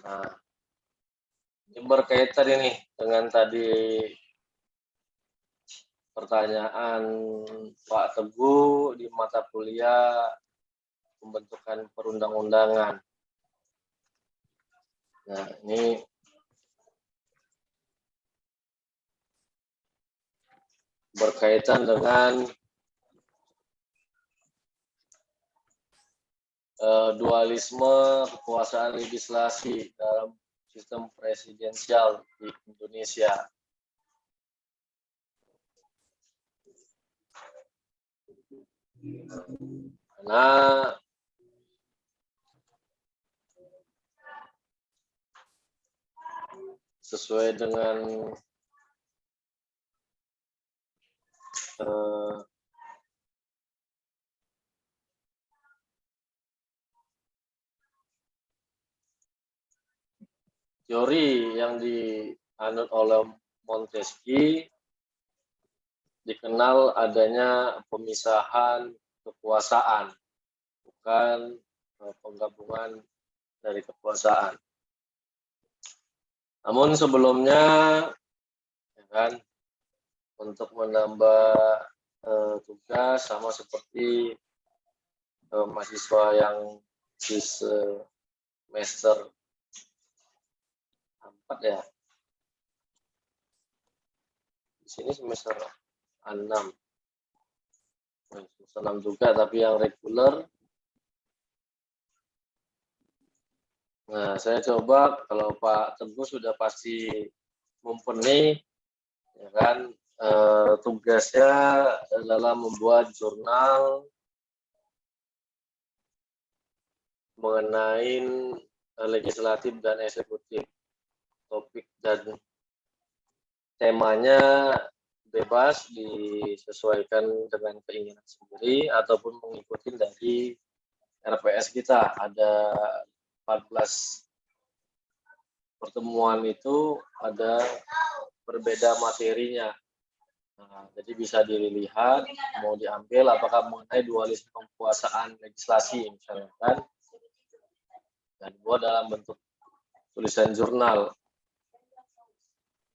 Nah, ini berkaitan ini dengan tadi pertanyaan Pak Teguh di mata kuliah pembentukan perundang-undangan. Nah, ini berkaitan dengan dualisme kekuasaan legislasi dalam sistem presidensial di Indonesia. Karena sesuai dengan teori yang dianut oleh Montesquieu, dikenal adanya pemisahan kekuasaan, bukan penggabungan dari kekuasaan. Namun sebelumnya, ya kan, untuk menambah tugas sama seperti mahasiswa yang di semester 4 ya. Di sini semester 6. Semester 6 juga, tapi yang reguler. Nah, saya coba, kalau Pak Teguh sudah pasti mumpuni, ya kan, tugasnya adalah membuat jurnal mengenai legislatif dan eksekutif. Topik dan temanya bebas, disesuaikan dengan keinginan sendiri ataupun mengikuti dari RPS kita. Ada 14 pertemuan itu ada berbeda materinya. Nah, jadi bisa dilihat mau diambil apakah mengenai dualisme kekuasaan legislasi misalnya kan, dan buat dalam bentuk tulisan jurnal,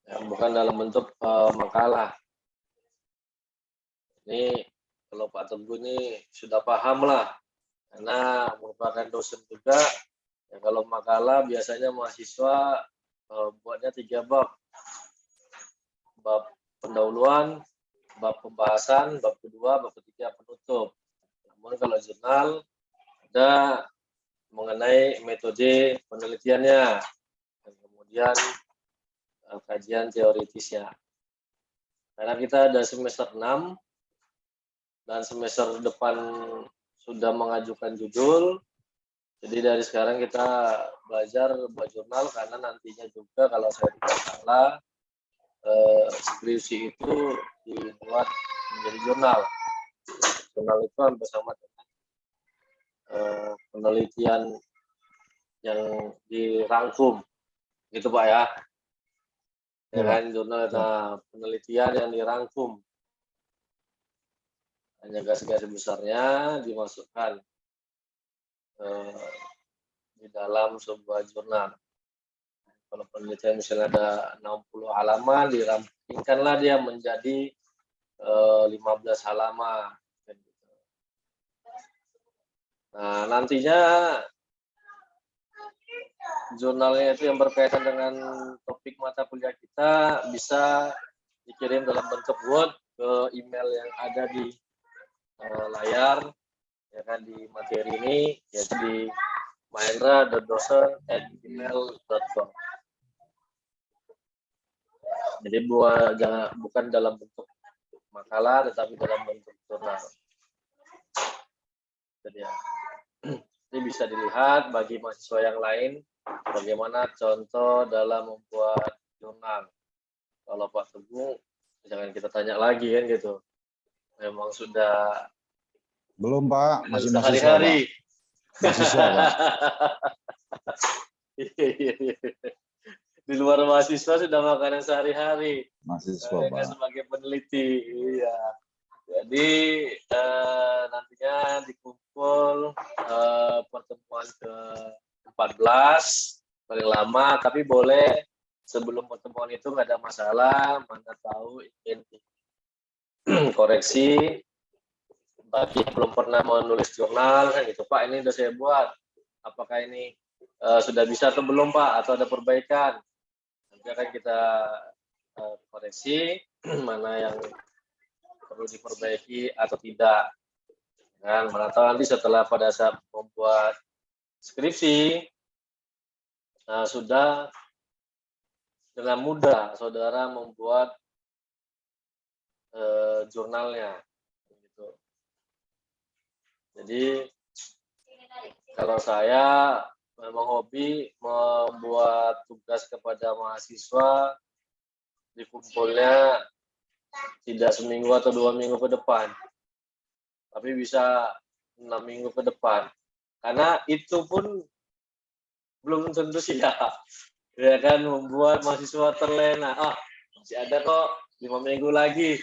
yang bukan dalam bentuk makalah. Ini kalau Pak Teguh ini sudah paham lah, karena merupakan dosen juga. Ya, kalau makalah biasanya mahasiswa buatnya 3 bab. Bab pendahuluan, bab pembahasan, bab kedua, bab ketiga penutup. Namun kalau jurnal ada mengenai metode penelitiannya, dan kemudian kajian teoritisnya. Karena kita ada semester 6 dan semester depan sudah mengajukan judul, jadi dari sekarang kita belajar buat jurnal, karena nantinya juga kalau saya tidak salah skripsi itu dibuat menjadi jurnal. Jurnal itu hampir sama dengan penelitian yang dirangkum, gitu Pak ya. Ya kan, jurnal penelitian yang dirangkum, hanya garis-garis besarnya dimasukkan di dalam sebuah jurnal. Kalau penelitian misalnya ada 60 halaman, dirampingkanlah dia menjadi 15 halaman. Nah, nantinya jurnalnya itu yang berkaitan dengan topik mata kuliah kita bisa dikirim dalam bentuk Word ke email yang ada di layar, ya kan, di materi ini, yaitu di mahendra.dosen@gmail.com. Jadi bukan dalam bentuk makalah, tetapi dalam bentuk jurnal. Jadi ya, ini bisa dilihat bagi mahasiswa yang lain bagaimana contoh dalam membuat jurnal. Kalau Pak Teguh, jangan kita tanya lagi kan gitu. Memang sudah belum Pak, masih sehari-hari. Mahasiswa Pak. Di luar mahasiswa sudah makanan sehari-hari. Mahasiswa Pak. Sebagai peneliti, iya. Jadi nantinya dikumpul pertemuan ke-14 paling lama, tapi boleh sebelum pertemuan itu nggak ada masalah, mana tahu ingin koreksi, tapi belum pernah menulis jurnal kan gitu, Pak ini udah saya buat, apakah ini sudah bisa atau belum Pak, atau ada perbaikan, nanti akan kita koreksi mana yang perlu diperbaiki atau tidak. Kan, mana tahu nanti setelah pada saat membuat skripsi, sudah dengan mudah saudara membuat jurnalnya. Gitu. Jadi kalau saya memang hobi membuat tugas kepada mahasiswa, dikumpulnya tidak seminggu atau 2 minggu ke depan, tapi bisa 6 minggu ke depan. Karena itu pun belum tentu siap. Ya kan, membuat mahasiswa terlena. Masih ada kok 5 minggu lagi.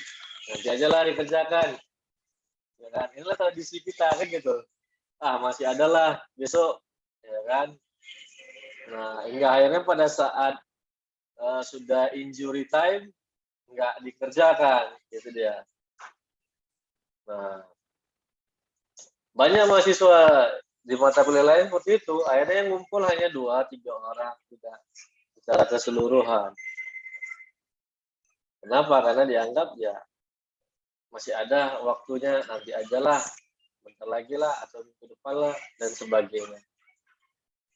Nanti aja lah dikerjakan. Ya kan, inilah tradisi kita kan gitu. Masih ada lah besok. Ya kan. Nah, hingga akhirnya pada saat sudah injury time nggak dikerjakan, gitu dia. Nah, banyak mahasiswa di mata kuliah lain seperti itu, akhirnya yang ngumpul hanya 2-3 orang, tidak secara keseluruhan. Kenapa? Karena dianggap ya masih ada waktunya, nanti aja lah, bentar lagi lah, atau minggu depan lah, dan sebagainya.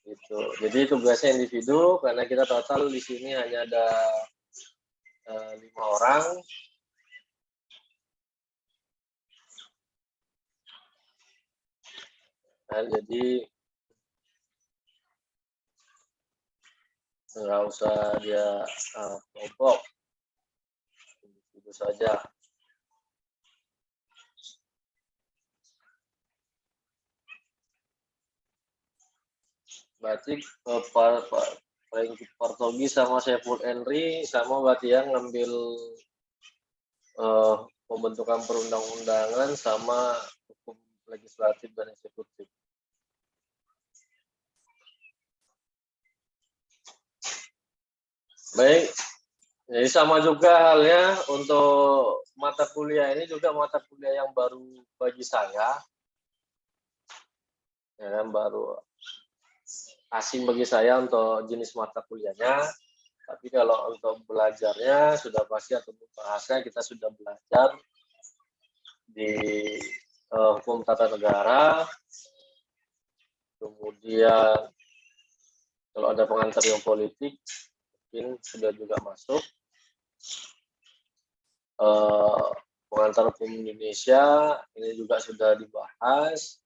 Gitu. Jadi tugasnya individu, karena kita total di sini hanya ada 5 orang. Nah, jadi nggak usah dia kelompok, itu saja. Berarti Partogi sama Saiful Henry sama berarti yang ngambil pembentukan perundang-undangan sama hukum legislatif dan eksekutif. Baik, jadi sama juga halnya untuk mata kuliah ini juga mata kuliah yang baru bagi saya, ya kan, baru asing bagi saya untuk jenis mata kuliahnya. Tapi kalau untuk belajarnya sudah pasti, atau bahasa kita sudah belajar di hukum tata negara, kemudian kalau ada pengantar yang politik mungkin sudah juga masuk, pengantar hukum Indonesia ini juga sudah dibahas,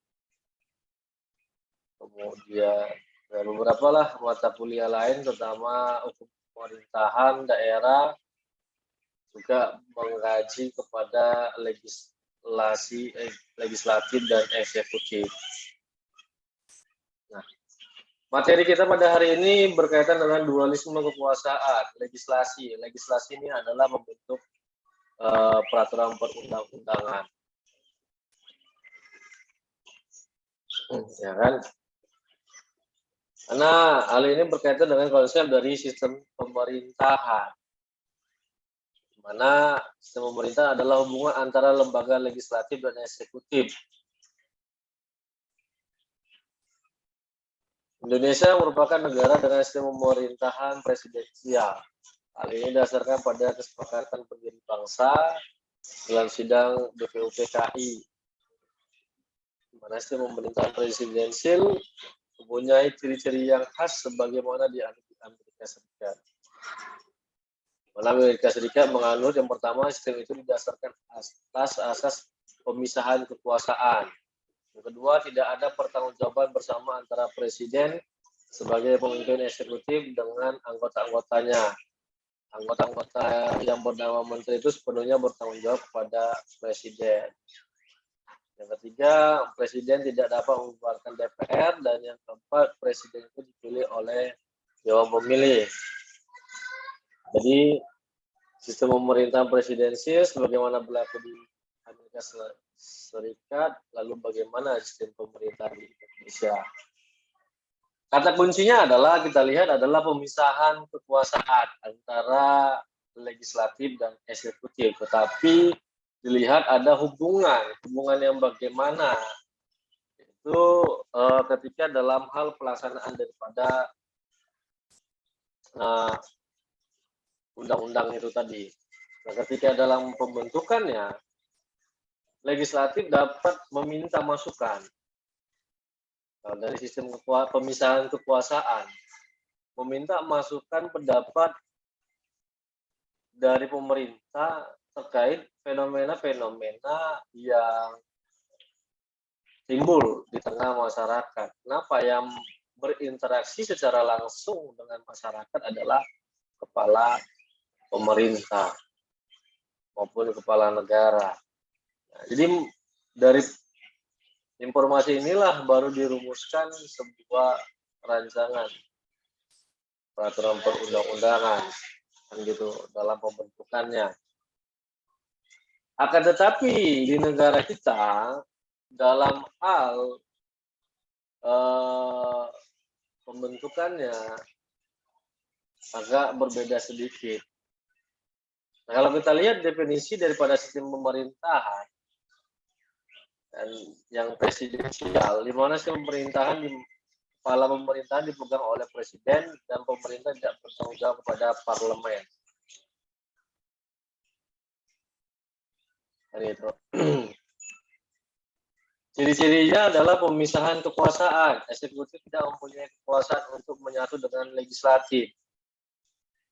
kemudian beberapa lah mata kuliah lain, terutama hukum pemerintahan daerah, juga mengkaji kepada legislatif dan eksekutif. Nah, materi kita pada hari ini berkaitan dengan dualisme kekuasaan, legislasi. Legislasi ini adalah membentuk peraturan perundang-undangan. Ya kan? Karena hal ini berkaitan dengan konsep dari sistem pemerintahan, di mana sistem pemerintah adalah hubungan antara lembaga legislatif dan eksekutif. Indonesia merupakan negara dengan sistem pemerintahan presidensial. Hal ini didasarkan pada kesepakatan pendiri bangsa dalam sidang BPUPKI, di mana sistem pemerintahan presidensial mempunyai ciri-ciri yang khas sebagaimana di Amerika Serikat. Mana Amerika Serikat menganut yang pertama, sistem itu didasarkan atas asas pemisahan kekuasaan. Yang kedua, tidak ada pertanggungjawaban bersama antara presiden sebagai pemimpin eksekutif dengan anggota-anggotanya. Anggota-anggota yang bernama menteri itu sepenuhnya bertanggung jawab kepada presiden. Yang ketiga, presiden tidak dapat membubarkan DPR, dan yang keempat, presiden itu dipilih oleh Dewan Pemilih. Jadi sistem pemerintahan presidensial sebagaimana berlaku di Amerika Serikat, lalu bagaimana sistem pemerintahan di Indonesia. Kata kuncinya adalah kita lihat adalah pemisahan kekuasaan antara legislatif dan eksekutif. Tetapi dilihat ada hubungan yang bagaimana itu ketika dalam hal pelaksanaan daripada undang-undang itu tadi. Nah, ketika dalam pembentukannya, legislatif dapat meminta masukan dari sistem pemisahan kekuasaan, meminta masukan pendapat dari pemerintah terkait fenomena-fenomena yang timbul di tengah masyarakat. Kenapa yang berinteraksi secara langsung dengan masyarakat adalah kepala pemerintah maupun kepala negara. Nah, jadi dari informasi inilah baru dirumuskan sebuah rancangan peraturan perundang-undangan kan gitu dalam pembentukannya. Akan tetapi di negara kita dalam hal pembentukannya agak berbeda sedikit. Nah, kalau kita lihat definisi daripada sistem pemerintahan dan yang presidensial, di mana kepala pemerintahan dipegang oleh presiden dan pemerintah tidak bertanggung jawab kepada parlemen. Dan itu. Ciri-cirinya adalah pemisahan kekuasaan. Eksekutif tidak mempunyai kekuasaan untuk menyatu dengan legislatif.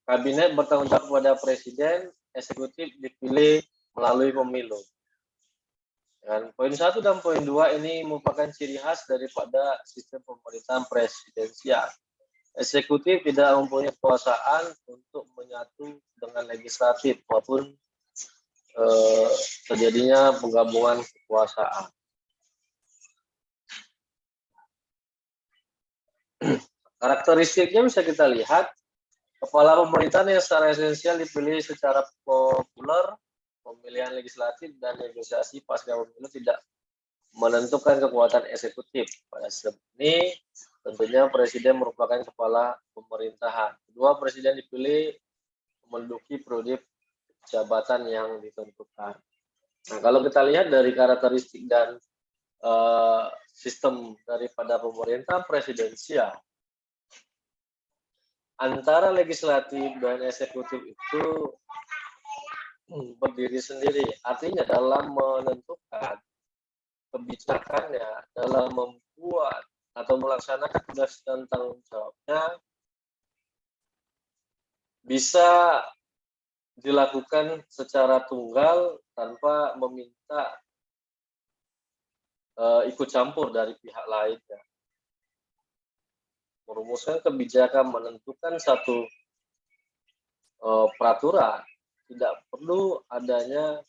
Kabinet bertanggung jawab kepada presiden, eksekutif dipilih melalui pemilu. Dan poin 1 dan poin 2 ini merupakan ciri khas daripada sistem pemerintahan presidensial. Eksekutif tidak mempunyai kekuasaan untuk menyatu dengan legislatif maupun terjadinya penggabungan kekuasaan. Karakteristiknya bisa kita lihat, kepala pemerintahan yang secara esensial dipilih secara populer, pemilihan legislatif dan negosiasi pasca pemilu tidak menentukan kekuatan eksekutif. Pada sistem ini, tentunya presiden merupakan kepala pemerintahan. Kedua, presiden dipilih menduduki periode jabatan yang ditentukan. Nah, kalau kita lihat dari karakteristik dan sistem daripada pemerintahan presidensial, antara legislatif dan eksekutif itu berdiri sendiri. Artinya dalam menentukan kebijakannya, dalam membuat atau melaksanakan tugas dan tanggung jawabnya bisa dilakukan secara tunggal tanpa meminta ikut campur dari pihak lainnya. Merumuskan kebijakan, menentukan satu peraturan, tidak perlu adanya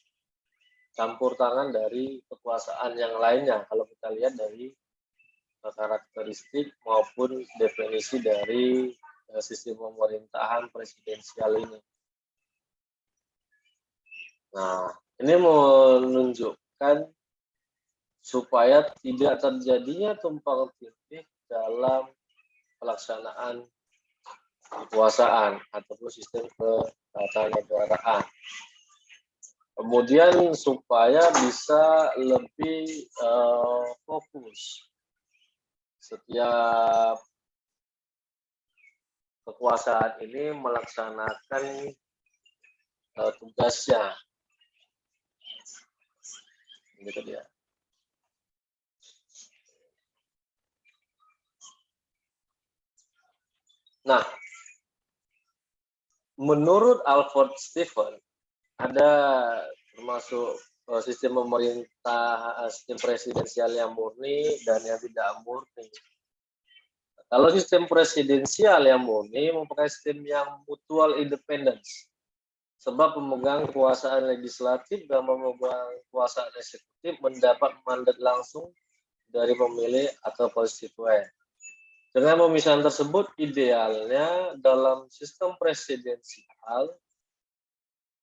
campur tangan dari kekuasaan yang lainnya. Kalau kita lihat dari karakteristik maupun definisi dari sistem pemerintahan presidensial ini. Nah, ini menunjukkan supaya tidak terjadinya tumpang tindih dalam pelaksanaan kekuasaan ataupun sistem ketatanegaraan. Kemudian supaya bisa lebih fokus setiap kekuasaan ini melaksanakan tugasnya. Gitu dia. Nah, menurut Alfred Stephen, ada termasuk sistem pemerintah, sistem presidensial yang murni dan yang tidak murni. Kalau sistem presidensial yang murni merupakan sistem yang mutual independence, sebab pemegang kekuasaan legislatif dan pemegang kekuasaan eksekutif mendapat mandat langsung dari pemilih atau konstituen. Dengan pemisahan tersebut, idealnya dalam sistem presidensial,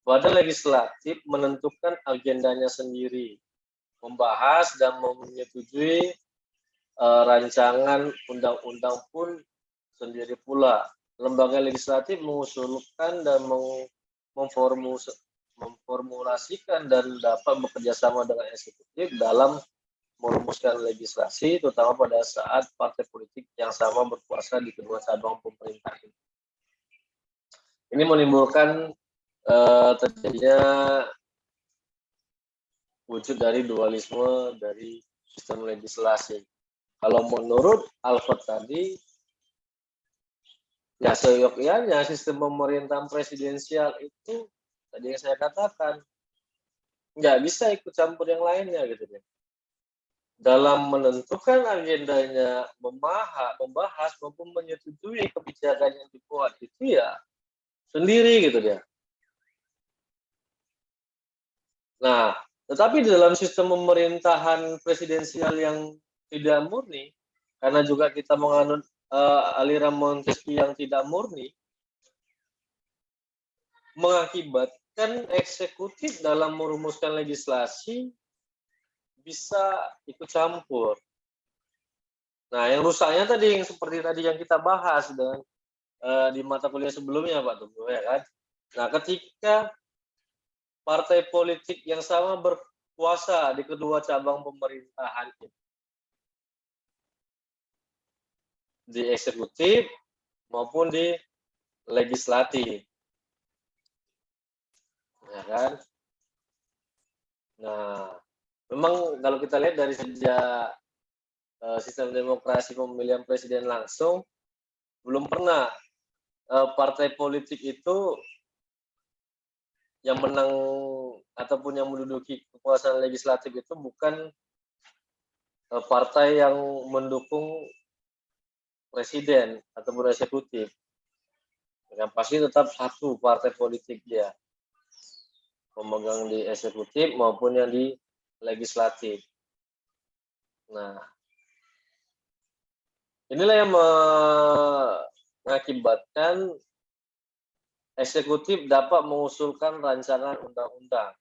badan legislatif menentukan agendanya sendiri, membahas dan menyetujui rancangan undang-undang pun sendiri pula. Lembaga legislatif mengusulkan dan memformulasikan dan dapat bekerja sama dengan eksekutif dalam merumuskan legislasi, terutama pada saat partai politik yang sama berkuasa di kedua cabang pemerintah ini. Ini menimbulkan terjadinya wujud dari dualisme dari sistem legislasi. Kalau menurut Alfred tadi, ya seyogyanya sistem pemerintahan presidensial itu tadi yang saya katakan nggak bisa ikut campur yang lainnya gitu ya. Dalam menentukan agendanya, membahas maupun menyetujui kebijakan yang dibuat itu ya sendiri gitu dia. Nah, tetapi di dalam sistem pemerintahan presidensial yang tidak murni, karena juga kita menganut aliran Montesquieu yang tidak murni, mengakibatkan eksekutif dalam merumuskan legislasi bisa ikut campur. Nah, yang rusaknya tadi yang seperti tadi yang kita bahas dengan di mata kuliah sebelumnya, Pak Teguh, ya kan? Nah, ketika partai politik yang sama berkuasa di kedua cabang pemerintahan, di eksekutif maupun di legislatif, ya kan? Nah, memang kalau kita lihat dari sejak sistem demokrasi pemilihan presiden langsung, belum pernah partai politik itu yang menang ataupun yang menduduki kekuasaan legislatif itu bukan partai yang mendukung presiden ataupun eksekutif. Yang pasti tetap satu partai politik dia, pemegang di eksekutif maupun yang di legislatif. Nah, inilah yang mengakibatkan eksekutif dapat mengusulkan rancangan undang-undang.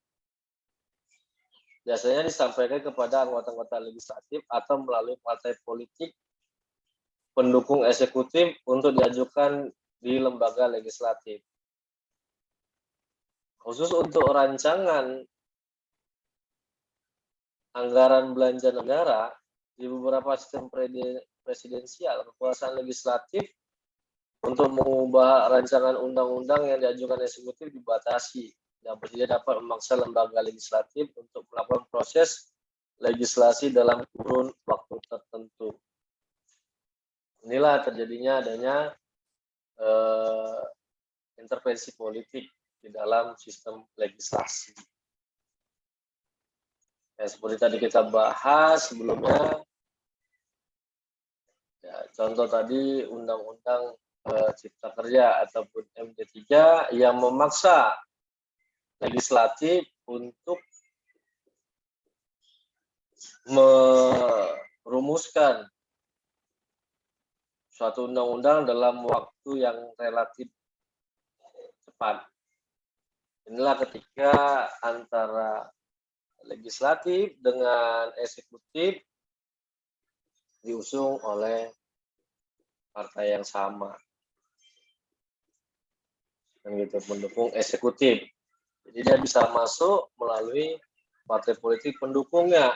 Biasanya disampaikan kepada anggota-anggota legislatif atau melalui partai politik pendukung eksekutif untuk diajukan di lembaga legislatif. Khusus untuk rancangan anggaran belanja negara, di beberapa sistem presidensial, kekuasaan legislatif untuk mengubah rancangan undang-undang yang diajukan eksekutif dibatasi, dan presiden dapat memaksa lembaga legislatif untuk melakukan proses legislasi dalam kurun waktu tertentu. Inilah terjadinya adanya intervensi politik di dalam sistem legislasi. Ya, seperti tadi kita bahas sebelumnya, ya, contoh tadi undang-undang Cipta Kerja ataupun MD3 yang memaksa legislatif untuk merumuskan suatu undang-undang dalam waktu yang relatif cepat. Inilah ketika antara legislatif dengan eksekutif diusung oleh partai yang sama, yang gitu, mendukung eksekutif. Jadi dia bisa masuk melalui partai politik pendukungnya.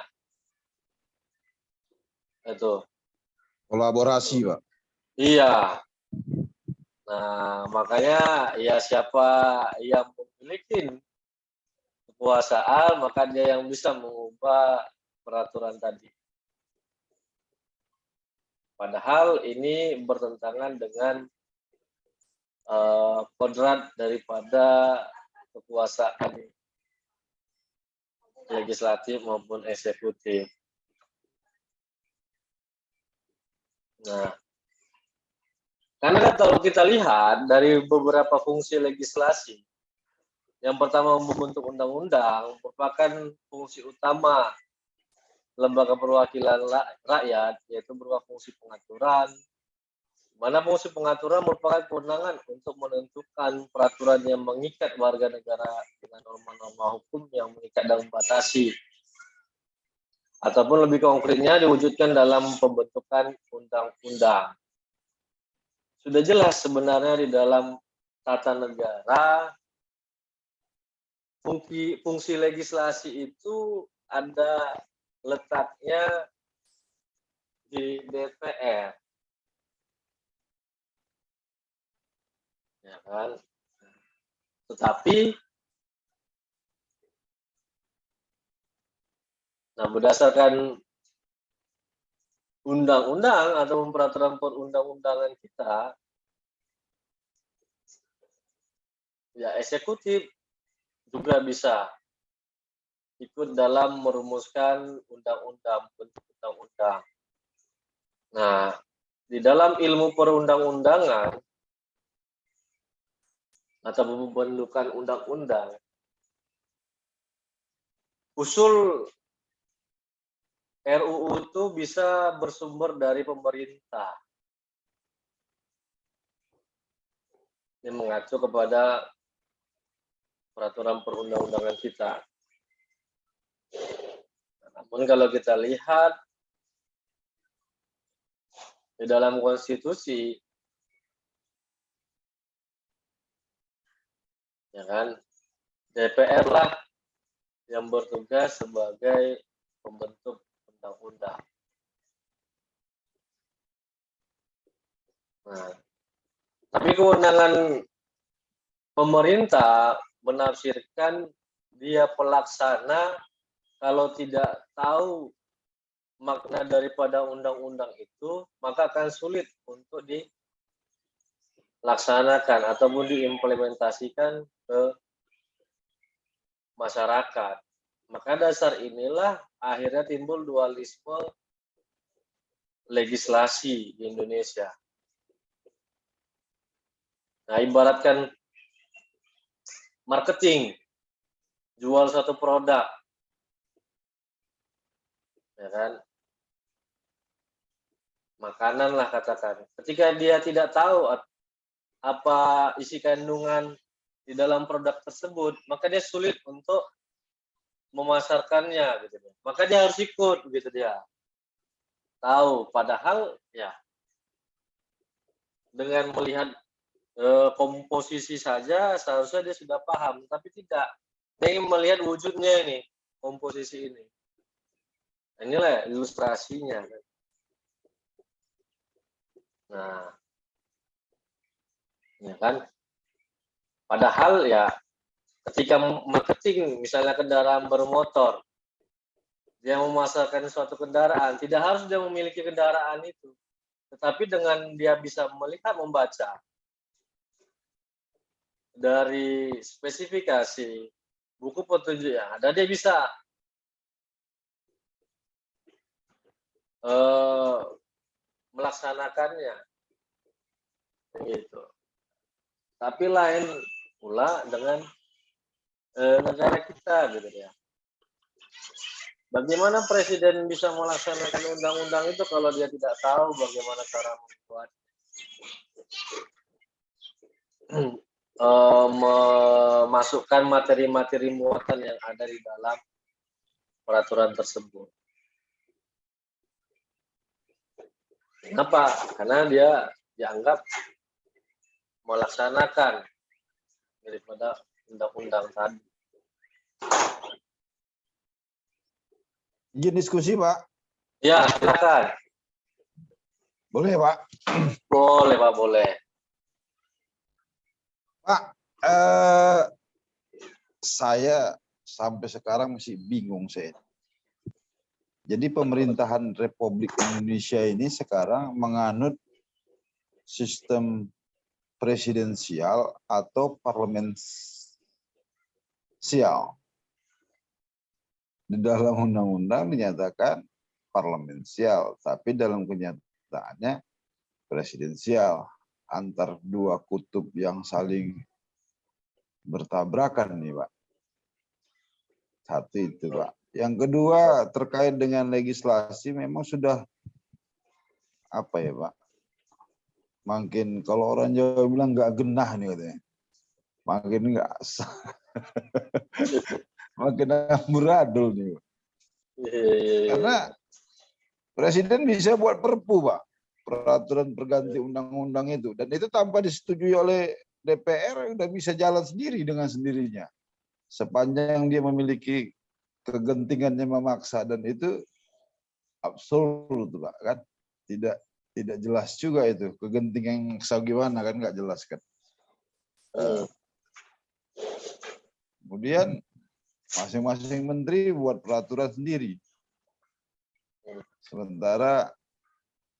Itu. Kolaborasi, Pak. Iya. Nah, makanya ya siapa yang memiliki kekuasaan, maka dia yang bisa mengubah peraturan tadi. Padahal ini bertentangan dengan kodrat daripada kekuasaan legislatif maupun eksekutif. Nah, karena kan kalau kita lihat dari beberapa fungsi legislasi, yang pertama membentuk undang-undang merupakan fungsi utama lembaga perwakilan rakyat, yaitu berupa fungsi pengaturan, mana fungsi pengaturan merupakan kewenangan untuk menentukan peraturan yang mengikat warga negara dengan norma-norma hukum yang mengikat dan membatasi ataupun lebih konkretnya diwujudkan dalam pembentukan undang-undang. Sudah jelas sebenarnya di dalam tata negara fungsi legislasi itu ada letaknya di DPR, ya kan? Tetapi, nah berdasarkan undang-undang atau peraturan perundang-undangan kita, ya eksekutif juga bisa ikut dalam merumuskan undang-undang, bentuk undang-undang. Nah, di dalam ilmu perundang-undangan atau pembentukan undang-undang, usul RUU itu bisa bersumber dari pemerintah. Ini mengacu kepada peraturan perundang-undangan kita. Namun kalau kita lihat di dalam konstitusi, ya kan, DPR lah yang bertugas sebagai pembentuk undang-undang. Nah, tapi kewenangan pemerintah menafsirkan dia pelaksana kalau tidak tahu makna daripada undang-undang itu, maka akan sulit untuk dilaksanakan ataupun diimplementasikan ke masyarakat. Maka dasar inilah akhirnya timbul dualisme legislasi di Indonesia. Nah, ibaratkan marketing, jual satu produk, ya kan? Makanan lah katakan. Ketika dia tidak tahu apa isi kandungan di dalam produk tersebut, maka dia sulit untuk memasarkannya, gitu. Maka dia harus ikut, begitu dia. Tahu, padahal ya dengan melihat komposisi saja seharusnya dia sudah paham, tapi tidak. Dia ingin melihat wujudnya ini, komposisi ini. Inilah ilustrasinya. Nah, ya kan? Padahal ya ketika marketing misalnya kendaraan bermotor, dia memasarkan suatu kendaraan, tidak harus dia memiliki kendaraan itu. Tetapi dengan dia bisa melihat, membaca dari spesifikasi buku petunjuk yang ada, dia bisa melaksanakannya, gitu. Tapi lain pula dengan negara kita, gitu ya. Bagaimana presiden bisa melaksanakan undang-undang itu kalau dia tidak tahu bagaimana cara membuat memasukkan materi-materi muatan yang ada di dalam peraturan tersebut. Kenapa? Karena dia dianggap melaksanakan daripada undang-undang tadi. Izin diskusi, Pak. Ya, silakan. Boleh, Pak? Boleh, Pak, boleh. Pak, saya sampai sekarang masih bingung saya. Jadi pemerintahan Republik Indonesia ini sekarang menganut sistem presidensial atau parlemensial. Di dalam undang-undang dinyatakan parlemensial, tapi dalam kenyataannya presidensial, antar dua kutub yang saling bertabrakan nih, Pak. Satu itu, Pak. Yang kedua terkait dengan legislasi memang sudah apa ya, Pak? Makin kalau orang Jawa bilang nggak genah nih katanya. Makin nggak makin amburadul nih, Pak. Karena presiden bisa buat perpu, Pak, peraturan perganti undang-undang itu, dan itu tanpa disetujui oleh DPR udah bisa jalan sendiri dengan sendirinya, sepanjang dia memiliki kegentingannya memaksa, dan itu absurd, Pak, kan? Tidak jelas juga itu kegentingan gimana kan, nggak jelas kan. Kemudian masing-masing menteri buat peraturan sendiri, sementara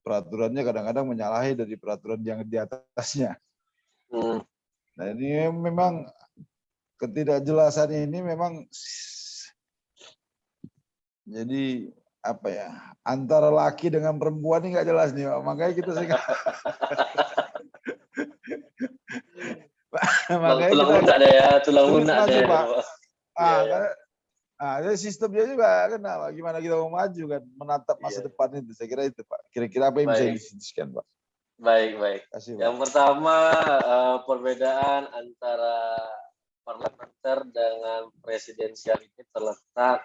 peraturannya kadang-kadang menyalahi dari peraturan yang di atasnya. Nah, ini memang ketidakjelasan ini memang jadi apa ya, antara laki dengan perempuan ini nggak jelas nih, Pak. Makanya kita makanya tulang kita lunak deh ya, tulang sulit lunak maju, deh. Pak. Iya, iya. Karena sistemnya juga kenapa? Gimana kita mau maju kan, menatap masa depan itu. Saya kira itu, Pak. Kira-kira apa yang bisa didiskusikan, Pak? Baik. Kasih, Pak. Yang pertama, perbedaan antara parlementer dengan presidensial ini terletak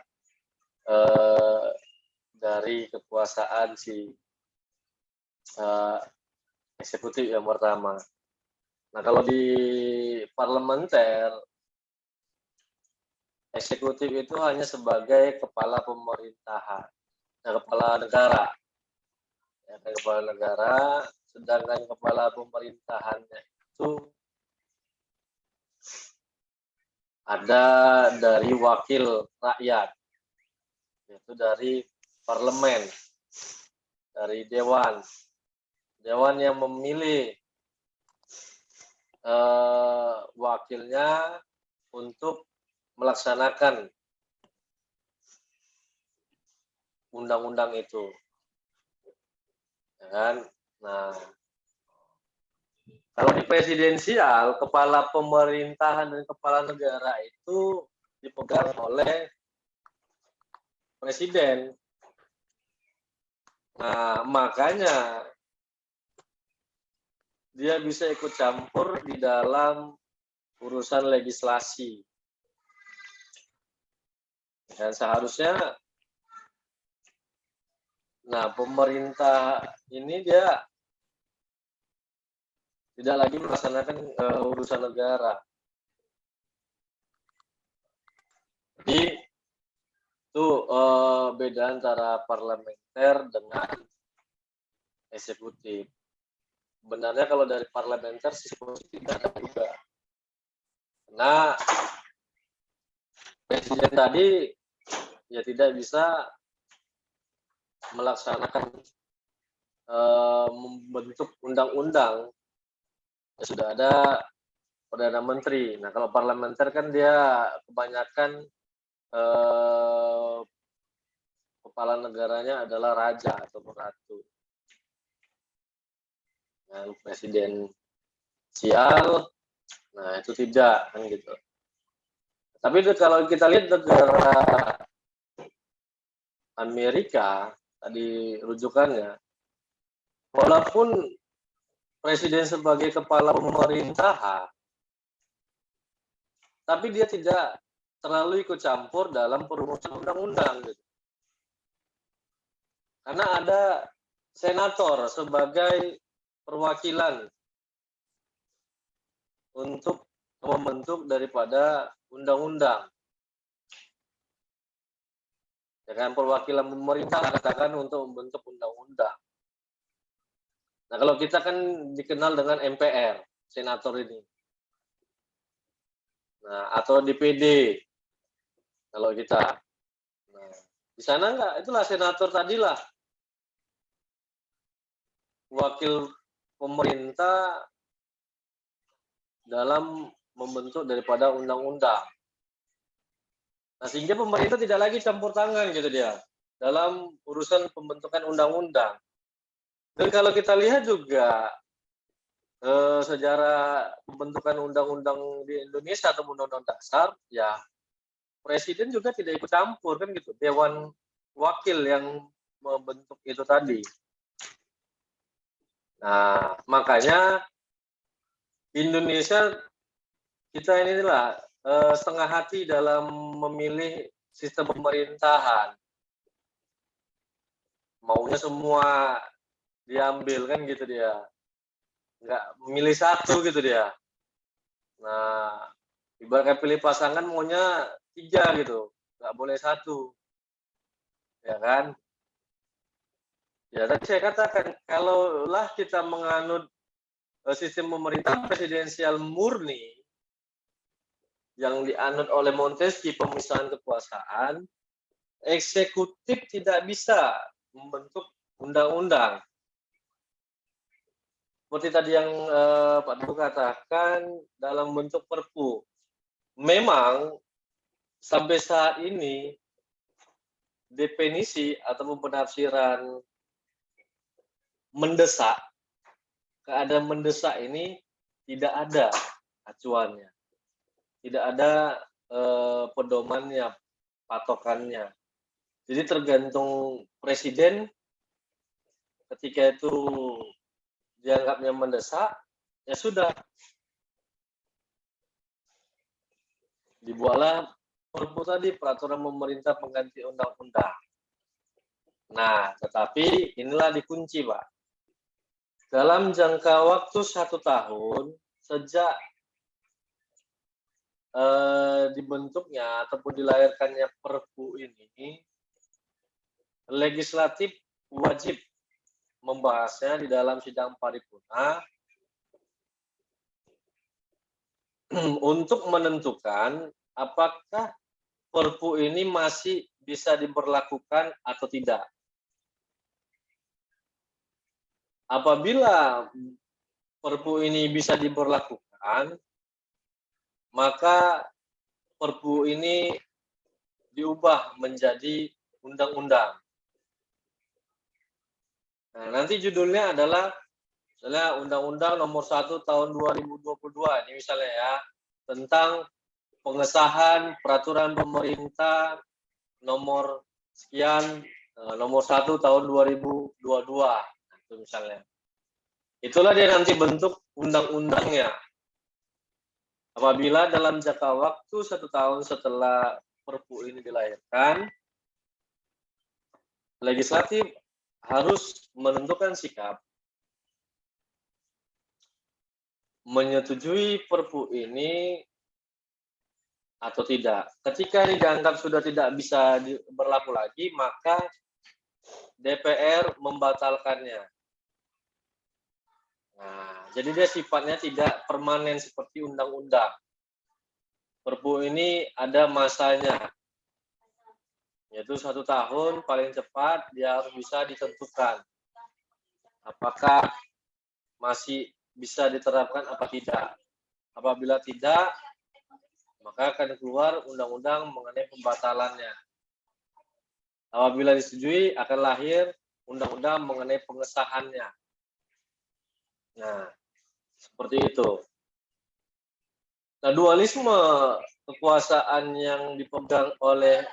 dari kekuasaan si eksekutif yang pertama. Nah, kalau di parlementer, eksekutif itu hanya sebagai kepala pemerintahan, kepala negara. Ya, kepala negara, sedangkan kepala pemerintahannya itu ada dari wakil rakyat, yaitu dari parlemen, dari dewan yang memilih wakilnya untuk melaksanakan undang-undang itu, ya kan? Nah, kalau di presidensial, kepala pemerintahan dan kepala negara itu dipegang oleh presiden. Nah, makanya dia bisa ikut campur di dalam urusan legislasi. Dan seharusnya, nah, pemerintah ini dia tidak lagi melaksanakan urusan negara. Jadi itu beda antara parlementer dengan eksekutif. Sebenarnya kalau dari parlementer sistem tidak ada juga. Nah, presiden tadi ya tidak bisa melaksanakan membentuk undang-undang. Ya, sudah ada Perdana Menteri. Nah, kalau parlementer kan dia kebanyakan kepala negaranya adalah raja atau ratu. Dan presiden sial, nah itu tidak kan gitu. Tapi kalau kita lihat negara Amerika tadi rujukannya, walaupun presiden sebagai kepala pemerintahan, tapi dia tidak terlalu ikut campur dalam perumusan undang-undang gitu. Karena ada senator sebagai perwakilan untuk membentuk daripada undang-undang. Dengan perwakilan pemerintah katakan untuk membentuk undang-undang. Nah, kalau kita kan dikenal dengan MPR, senator ini. Nah, atau DPD kalau kita. Nah, di sana enggak, itulah senator tadilah wakil pemerintah dalam membentuk daripada undang-undang. Nah, sehingga pemerintah tidak lagi campur tangan gitu dia dalam urusan pembentukan undang-undang. Dan kalau kita lihat juga sejarah pembentukan undang-undang di Indonesia atau undang-undang dasar, ya presiden juga tidak ikut campur kan gitu. Dewan wakil yang membentuk itu tadi. Nah, makanya Indonesia kita inilah setengah hati dalam memilih sistem pemerintahan. maunya semua diambil kan gitu dia, nggak memilih satu gitu dia. Nah, ibaratnya pilih pasangan maunya 3 gitu, nggak boleh satu, ya kan? Ya tadi saya katakan, kalaulah kita menganut sistem pemerintahan presidensial murni yang dianut oleh Montesquieu, pemisahan kekuasaan, eksekutif tidak bisa membentuk undang-undang. Seperti tadi yang Pak Teguh katakan, dalam bentuk perpu. Memang sampai saat ini definisi atau penafsiran mendesak, keadaan mendesak ini tidak ada acuannya, tidak ada pedomannya, patokannya. Jadi tergantung presiden, ketika itu dianggapnya mendesak, ya sudah, dibuatlah perpu tadi, peraturan pemerintah pengganti undang-undang. Nah, tetapi inilah dikunci, Pak. Dalam jangka waktu 1 tahun sejak dibentuknya ataupun dilahirkannya perpu ini, legislatif wajib membahasnya di dalam sidang paripurna untuk menentukan apakah perpu ini masih bisa diberlakukan atau tidak. Apabila perpu ini bisa diberlakukan, maka perpu ini diubah menjadi undang-undang. Nah, nanti judulnya adalah misalnya Undang-Undang Nomor 1 Tahun 2022, ini misalnya ya, tentang pengesahan peraturan pemerintah nomor sekian, nomor 1 tahun 2022. Itu misalnya. Itulah dia nanti bentuk undang-undangnya. Apabila dalam jangka waktu 1 tahun setelah perpu ini dilahirkan, legislatif harus menentukan sikap menyetujui perpu ini atau tidak. Ketika ini dianggap sudah tidak bisa berlaku lagi, maka DPR membatalkannya. Nah, jadi dia sifatnya tidak permanen seperti undang-undang. Perpu ini ada masanya, yaitu 1 tahun paling cepat dia harus bisa ditentukan apakah masih bisa diterapkan apa tidak. Apabila tidak, maka akan keluar undang-undang mengenai pembatalannya. Apabila disetujui, akan lahir undang-undang mengenai pengesahannya. Nah, seperti itu. Nah, dualisme kekuasaan yang dipegang oleh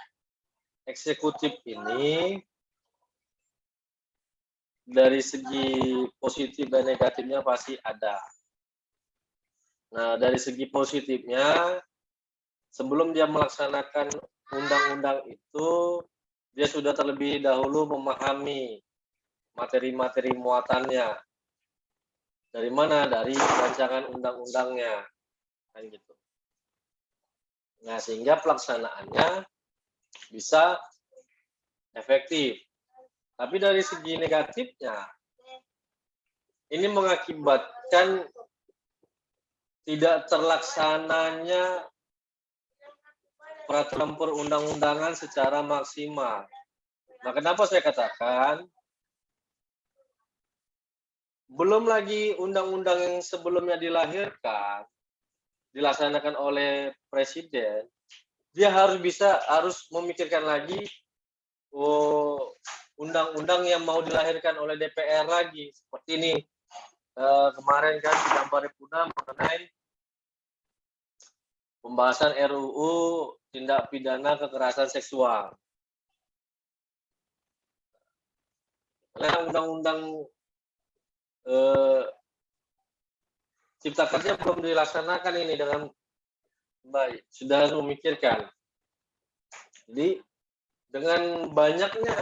eksekutif ini dari segi positif dan negatifnya pasti ada. Nah, dari segi positifnya, sebelum dia melaksanakan undang-undang itu, dia sudah terlebih dahulu memahami materi-materi muatannya. Dari mana? Dari rancangan undang-undangnya. Kan gitu. Nah, sehingga pelaksanaannya bisa efektif. Tapi dari segi negatifnya, ini mengakibatkan tidak terlaksananya peraturan perundang-undangan secara maksimal. Nah, kenapa saya katakan belum lagi undang-undang yang sebelumnya dilahirkan, dilaksanakan oleh presiden, dia harus memikirkan lagi undang-undang yang mau dilahirkan oleh DPR lagi. Seperti ini kemarin kan sidang paripurna mengenai pembahasan RUU tindak pidana kekerasan seksual. Nah, undang-undang cipta kerja belum dilaksanakan ini dengan baik, sudah harus memikirkan. Jadi dengan banyaknya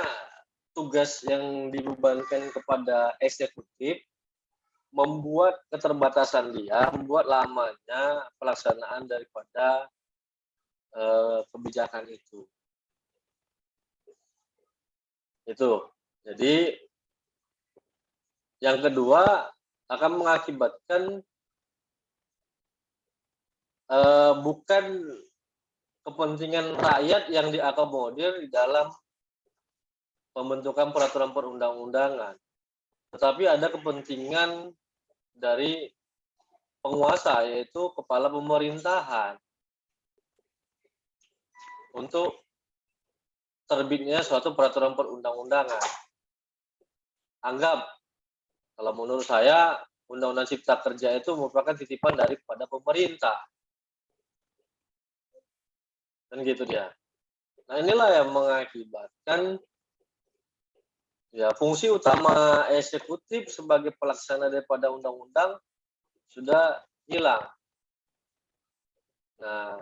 tugas yang dibebankan kepada eksekutif membuat keterbatasan dia, membuat lamanya pelaksanaan daripada kebijakan itu. Itu. Jadi yang kedua akan mengakibatkan bukan kepentingan rakyat yang diakomodir di dalam pembentukan peraturan perundang-undangan, tetapi ada kepentingan dari penguasa, yaitu kepala pemerintahan, untuk terbitnya suatu peraturan perundang-undangan. Anggap, kalau menurut saya, Undang-Undang Cipta Kerja itu merupakan titipan daripada pemerintah. Dan gitu dia. Nah, inilah yang mengakibatkan ya fungsi utama eksekutif sebagai pelaksana daripada undang-undang sudah hilang. Nah,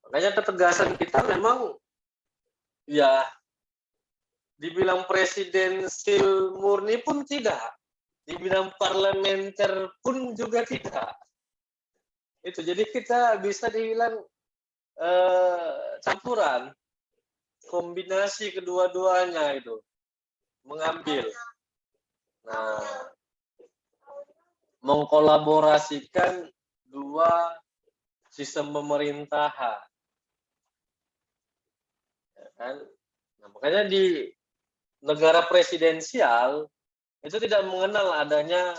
makanya ketegasan kita memang ya dibilang presidensil murni pun tidak, dibilang parlementer pun juga tidak. Itu jadi kita bisa dibilang campuran, kombinasi kedua-duanya itu mengambil. Nah, mengkolaborasikan dua sistem pemerintahan. Ya kan? Nah, makanya di negara presidensial itu tidak mengenal adanya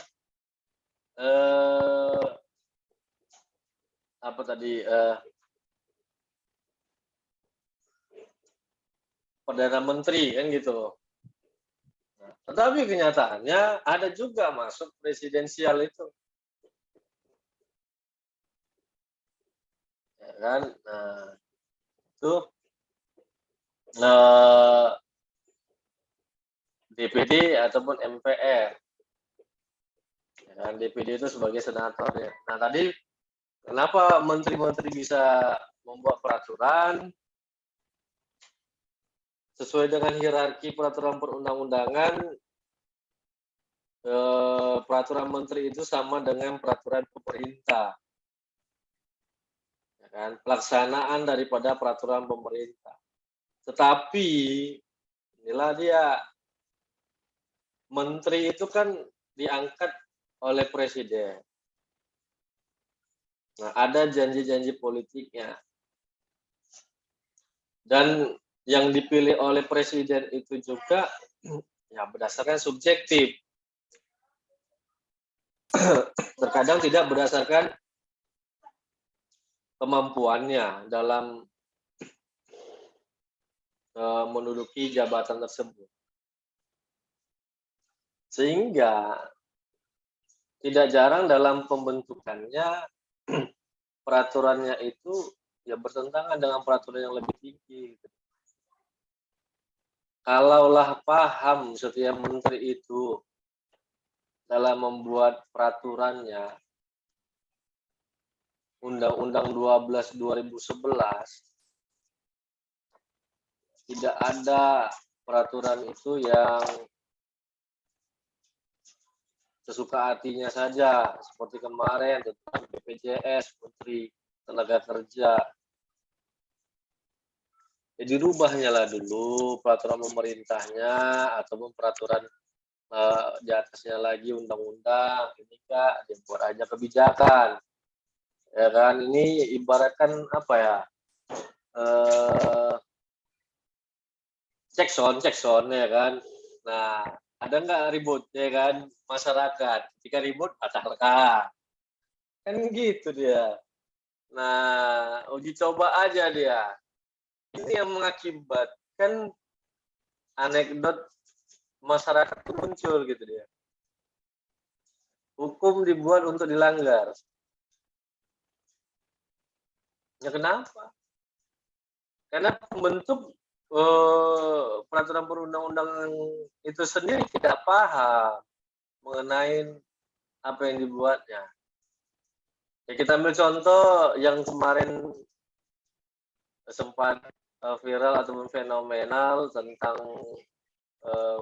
perdana menteri kan gitu. Nah, tetapi kenyataannya ada juga masuk presidensial itu, ya kan? Nah, itu DPD ataupun MPR. Ya kan? DPD itu sebagai senator ya. Nah, tadi kenapa menteri-menteri bisa membuat peraturan sesuai dengan hierarki peraturan perundang-undangan? Peraturan menteri itu sama dengan peraturan pemerintah, ya kan? Pelaksanaan daripada peraturan pemerintah. Tetapi inilah dia, menteri itu kan diangkat oleh presiden. Nah, ada janji-janji politiknya. Dan yang dipilih oleh presiden itu juga ya berdasarkan subjektif. Terkadang tidak berdasarkan kemampuannya dalam menduduki jabatan tersebut. Sehingga tidak jarang dalam pembentukannya peraturannya itu ya bertentangan dengan peraturan yang lebih tinggi. Kalaulah paham setiap menteri itu dalam membuat peraturannya, Undang-Undang 12 2011, tidak ada peraturan itu yang sesuka hatinya saja, seperti kemarin tentang BPJS, Menteri Tenaga Kerja. Jadi rubahnya lah dulu peraturan pemerintahnya ataupun peraturan di atasnya lagi undang-undang. Ini Kak, dibuat aja kebijakan. Ya kan, ini ibaratkan apa ya? Cek sound ya kan. Nah, ada nggak ribut ya kan masyarakat? Jika ribut batalkan. Kan gitu dia. Nah, uji coba aja dia. Ini yang mengakibatkan anekdot masyarakat itu muncul gitu dia. Hukum dibuat untuk dilanggar. Ya kenapa? Karena pembentuk peraturan perundang-undangan itu sendiri tidak paham mengenai apa yang dibuatnya. Ya, kita ambil contoh yang kemarin sempat viral ataupun fenomenal tentang eh,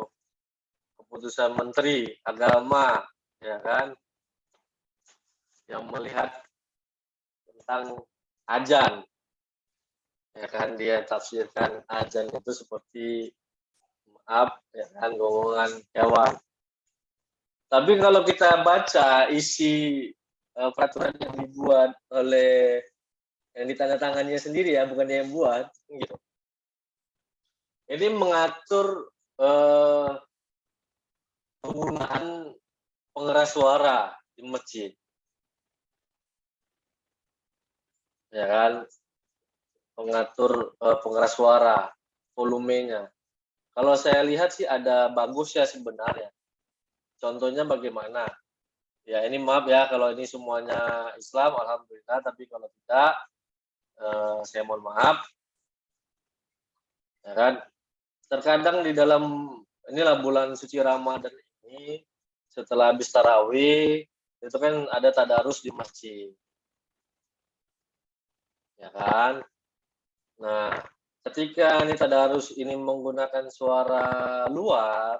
keputusan Menteri Agama, ya kan, yang melihat tentang azan, ya kan, dia tafsirkan azan itu seperti maaf, ya kan, gonggongan hewan. Tapi kalau kita baca isi peraturan yang dibuat oleh yang ditandatangannya sendiri ya, bukan yang buat, gitu. Ini mengatur penggunaan pengeras suara di masjid, ya kan, mengatur pengeras suara, volumenya. Kalau saya lihat sih ada bagus ya sebenarnya. Contohnya bagaimana? Ya ini maaf ya kalau ini semuanya Islam, alhamdulillah. Tapi kalau tidak, saya mohon maaf. Ya kan? Terkadang di dalam inilah bulan suci Ramadan ini, setelah habis tarawih, itu kan ada tadarus di masjid. Ya kan? Nah, ketika ini tadarus ini menggunakan suara luar,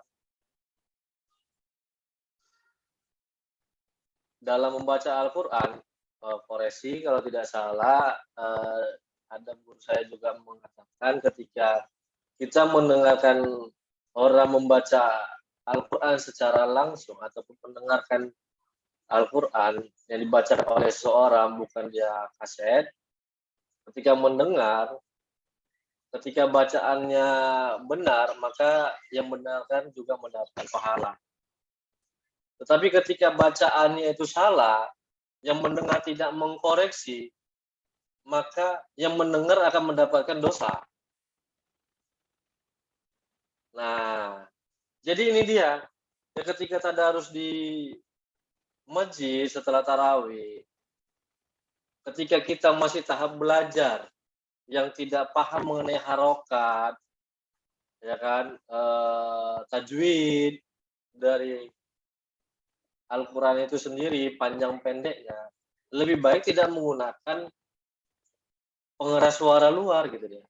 dalam membaca Al-Quran, Foresi kalau tidak salah, ada guru saya juga mengatakan ketika kita mendengarkan orang membaca Al-Quran secara langsung ataupun mendengarkan Al-Quran yang dibaca oleh seorang, bukan dia kaset, ketika mendengar, ketika bacaannya benar, maka yang mendengarkan juga mendapat pahala. Tetapi ketika bacaannya itu salah, yang mendengar tidak mengkoreksi, maka yang mendengar akan mendapatkan dosa. Nah, jadi ini dia. Ya, ketika tadarus di masjid setelah tarawih, ketika kita masih tahap belajar, yang tidak paham mengenai harokat, ya kan, tajwid dari Al-Quran itu sendiri, panjang pendeknya, lebih baik tidak menggunakan pengeras suara luar gitu dia.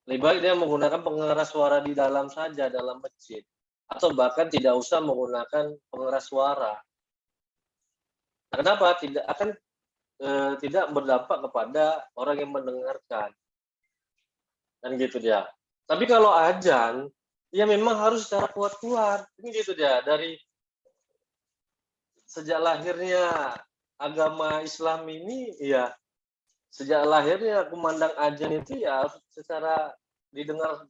Lebih baik dia menggunakan pengeras suara di dalam saja, dalam masjid. Atau bahkan tidak usah menggunakan pengeras suara. Kenapa? Tidak berdampak kepada orang yang mendengarkan. Dan gitu dia. Tapi kalau azan, ya memang harus secara kuat-kuat. Ini gitu dia. Dari sejak lahirnya agama Islam ini, ya sejak lahirnya kumandang azan itu ya secara didengar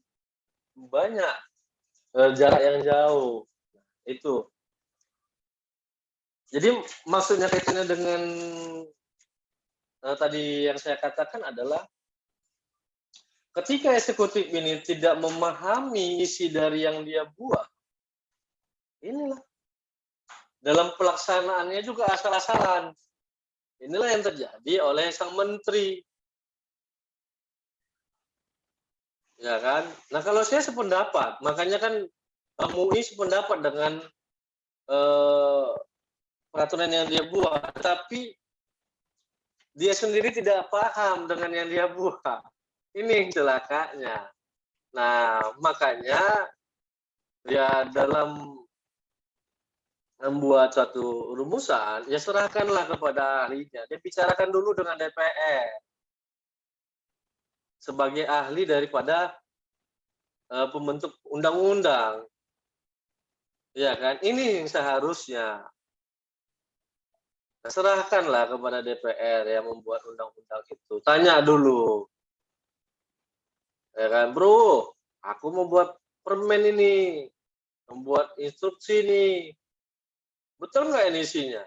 banyak, jarak yang jauh. Itu. Jadi maksudnya kaitannya dengan tadi yang saya katakan adalah ketika eksekutif ini tidak memahami isi dari yang dia buat, inilah dalam pelaksanaannya juga asal-asalan. Inilah yang terjadi oleh sang menteri, ya kan? Nah kalau saya sependapat, makanya kan MUI sependapat dengan peraturan yang dia buat, tapi dia sendiri tidak paham dengan yang dia buat. Ini yang celakanya. Nah, makanya ya dalam membuat suatu rumusan, ya serahkanlah kepada ahlinya. Dia bicarakan dulu dengan DPR sebagai ahli daripada pembentuk undang-undang. Ya kan? Ini yang seharusnya. Serahkanlah kepada DPR yang membuat undang-undang itu. Tanya dulu. Ya kan, bro, aku mau buat permen ini, membuat instruksi nih. Betul nggak ini isinya?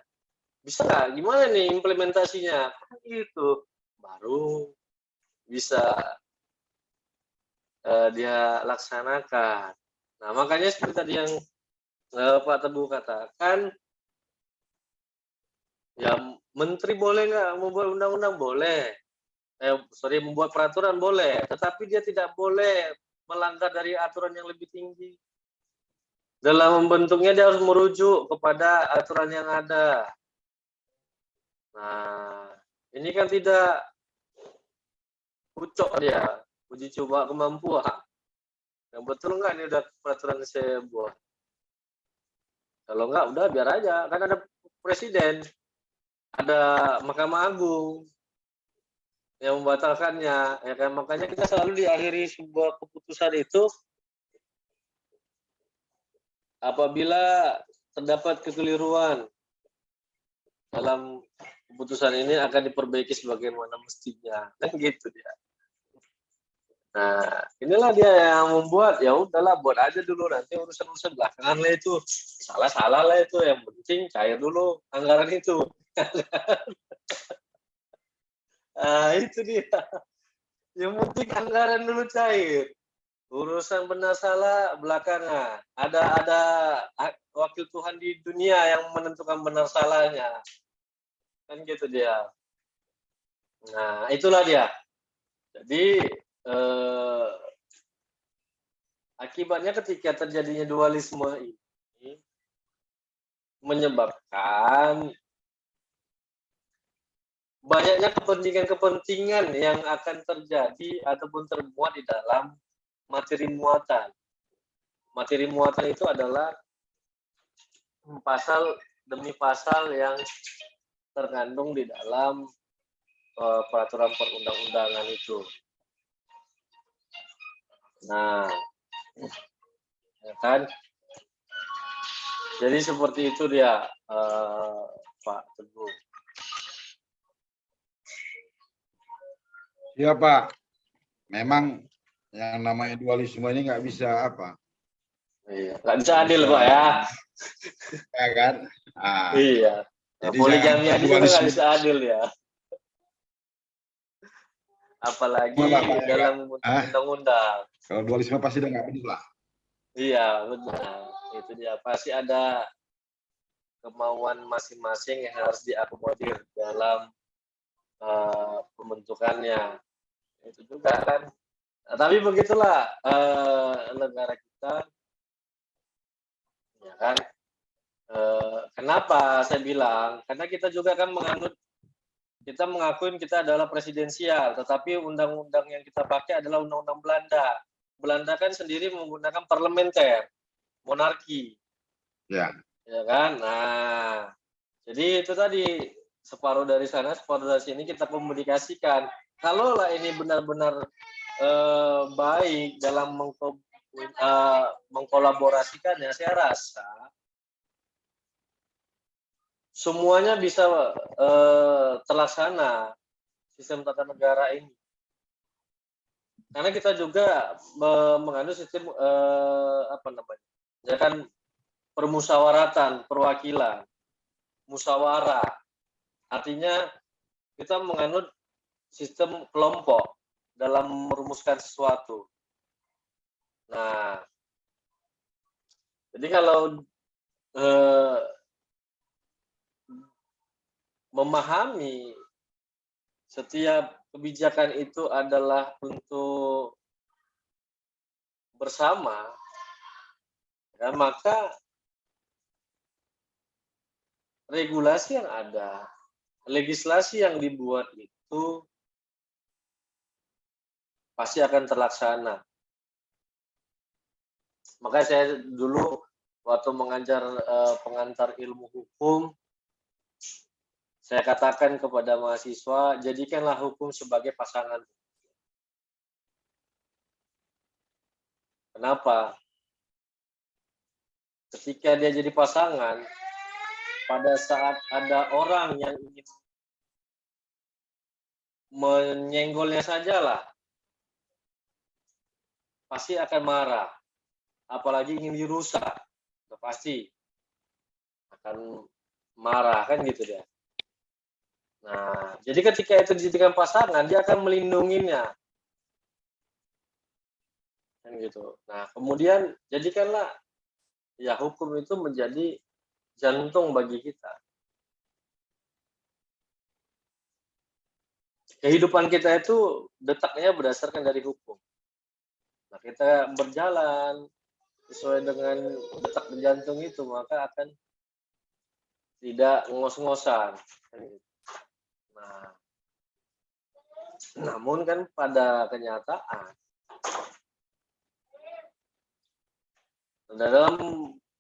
Bisa nggak? Gimana nih implementasinya? Kan gitu. Baru bisa dia laksanakan. Nah, makanya seperti tadi yang Pak Teguh katakan, ya menteri boleh nggak membuat undang-undang? Boleh. Membuat peraturan boleh, tetapi dia tidak boleh melanggar dari aturan yang lebih tinggi. Dalam membentuknya dia harus merujuk kepada aturan yang ada. Nah, ini kan tidak ucok dia, uji coba kemampuan. Yang betul nggak ini udah peraturan yang saya buat? Kalau nggak, udah biar aja. Kan ada presiden, ada Mahkamah Agung yang membatalkannya. Ya kan? Makanya kita selalu diakhiri sebuah keputusan itu apabila terdapat kekeliruan dalam keputusan ini akan diperbaiki sebagaimana mestinya. Kan gitu dia. Nah, inilah dia yang membuat, ya udahlah buat aja dulu, nanti urusan-urusan belakangan lah itu. Salah-salah lah itu, yang penting cair dulu anggaran itu. Nah, itu dia. Yang penting anggaran dulu cair. Urusan benar salah belakangan. Ada wakil Tuhan di dunia yang menentukan benar salahnya. Kan gitu dia. Nah, itulah dia. Jadi akibatnya ketika terjadinya dualisme ini menyebabkan banyaknya kepentingan-kepentingan yang akan terjadi ataupun termuat di dalam materi muatan. Materi muatan itu adalah pasal demi pasal yang terkandung di dalam peraturan perundang-undangan itu. Nah, ya kan? Jadi seperti itu dia, Pak Teguh. Iya Pak, memang yang namanya dualisme ini nggak bisa apa? Iya, nggak bisa adil Pak ya. Ya kan? Nah, Iya. Nah, jadi poligami jangan aja juga dualisme. nggak bisa adil ya. Apalagi Lah, Pak, ya kan? dalam undang-undang. Kalau dualisme pasti udah nggak benar lah. Iya, benar. Itu dia. Pasti ada kemauan masing-masing yang harus diakomodir dalam pembentukannya. Itu juga kan. Nah, tapi begitulah negara kita, ya kan. Kenapa saya bilang? Karena kita juga kan kita mengakuin kita adalah presidensial, tetapi undang-undang yang kita pakai adalah undang-undang Belanda. Belanda kan sendiri menggunakan parlementer, monarki. Ya. Ya kan? Nah, jadi itu tadi separuh dari sana, separuh dari sini kita komunikasikan. Kalaulah ini benar-benar baik dalam mengkolaborasikannya, saya rasa semuanya bisa terlaksana sistem tata negara ini. Karena kita juga mengandung sistem apa namanya? Ya kan, permusyawaratan, perwakilan, musyawarah. Artinya kita menganut sistem kelompok dalam merumuskan sesuatu. Nah, jadi kalau memahami setiap kebijakan itu adalah untuk bersama, ya, maka regulasi yang ada, legislasi yang dibuat itu pasti akan terlaksana. Makanya saya dulu waktu mengajar pengantar ilmu hukum, saya katakan kepada mahasiswa, jadikanlah hukum sebagai pasangan. Kenapa? Ketika dia jadi pasangan, pada saat ada orang yang ingin menyenggolnya sajalah, pasti akan marah. Apalagi ingin dirusak, pasti akan marah, kan gitu dia. Nah, jadi ketika itu dijadikan pasangan, dia akan melindunginya. Kan gitu. Nah, kemudian jadikanlah ya hukum itu menjadi jantung bagi kita. Kehidupan kita itu detaknya berdasarkan dari hukum. Nah, kita berjalan sesuai dengan detak jantung itu, maka akan tidak ngos-ngosan. Nah, namun kan pada kenyataan Nah, dalam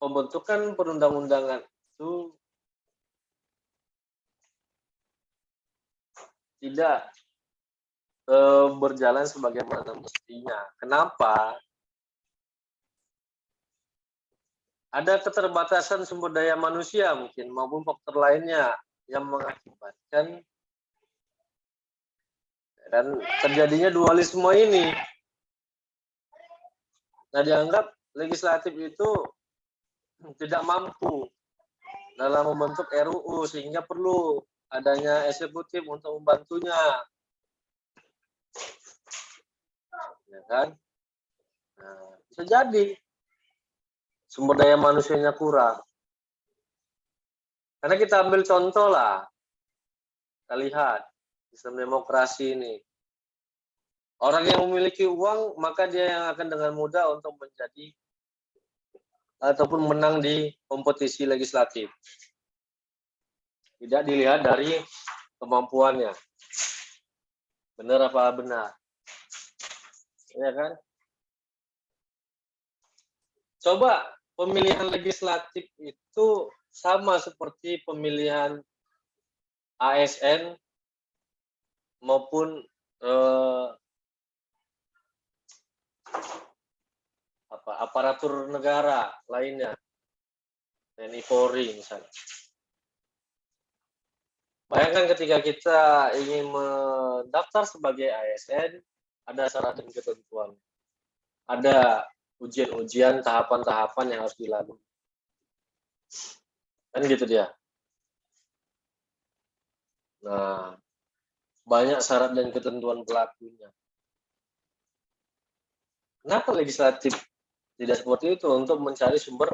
pembentukan perundang-undangan itu tidak berjalan sebagaimana mestinya. Kenapa? Ada keterbatasan sumber daya manusia mungkin maupun faktor lainnya yang mengakibatkan dan terjadinya dualisme ini. Nah, dianggap legislatif itu tidak mampu dalam membentuk RUU sehingga perlu adanya eksekutif untuk membantunya, ya kan? Nah, bisa jadi sumber daya manusianya kurang. Karena kita ambil contoh lah, kita lihat sistem demokrasi ini. Orang yang memiliki uang, maka dia yang akan dengan mudah untuk menjadi ataupun menang di kompetisi legislatif. Tidak dilihat dari kemampuannya. Benar apa benar? Ya kan? Coba pemilihan legislatif itu sama seperti pemilihan ASN maupun aparatur negara lainnya, TNI Polri misalnya. Bayangkan ketika kita ingin mendaftar sebagai ASN, ada syarat dan ketentuan. Ada ujian-ujian, tahapan-tahapan yang harus dilalui. Kan gitu dia. Nah, banyak syarat dan ketentuan pelakunya. Kenapa legislatif tidak seperti itu untuk mencari sumber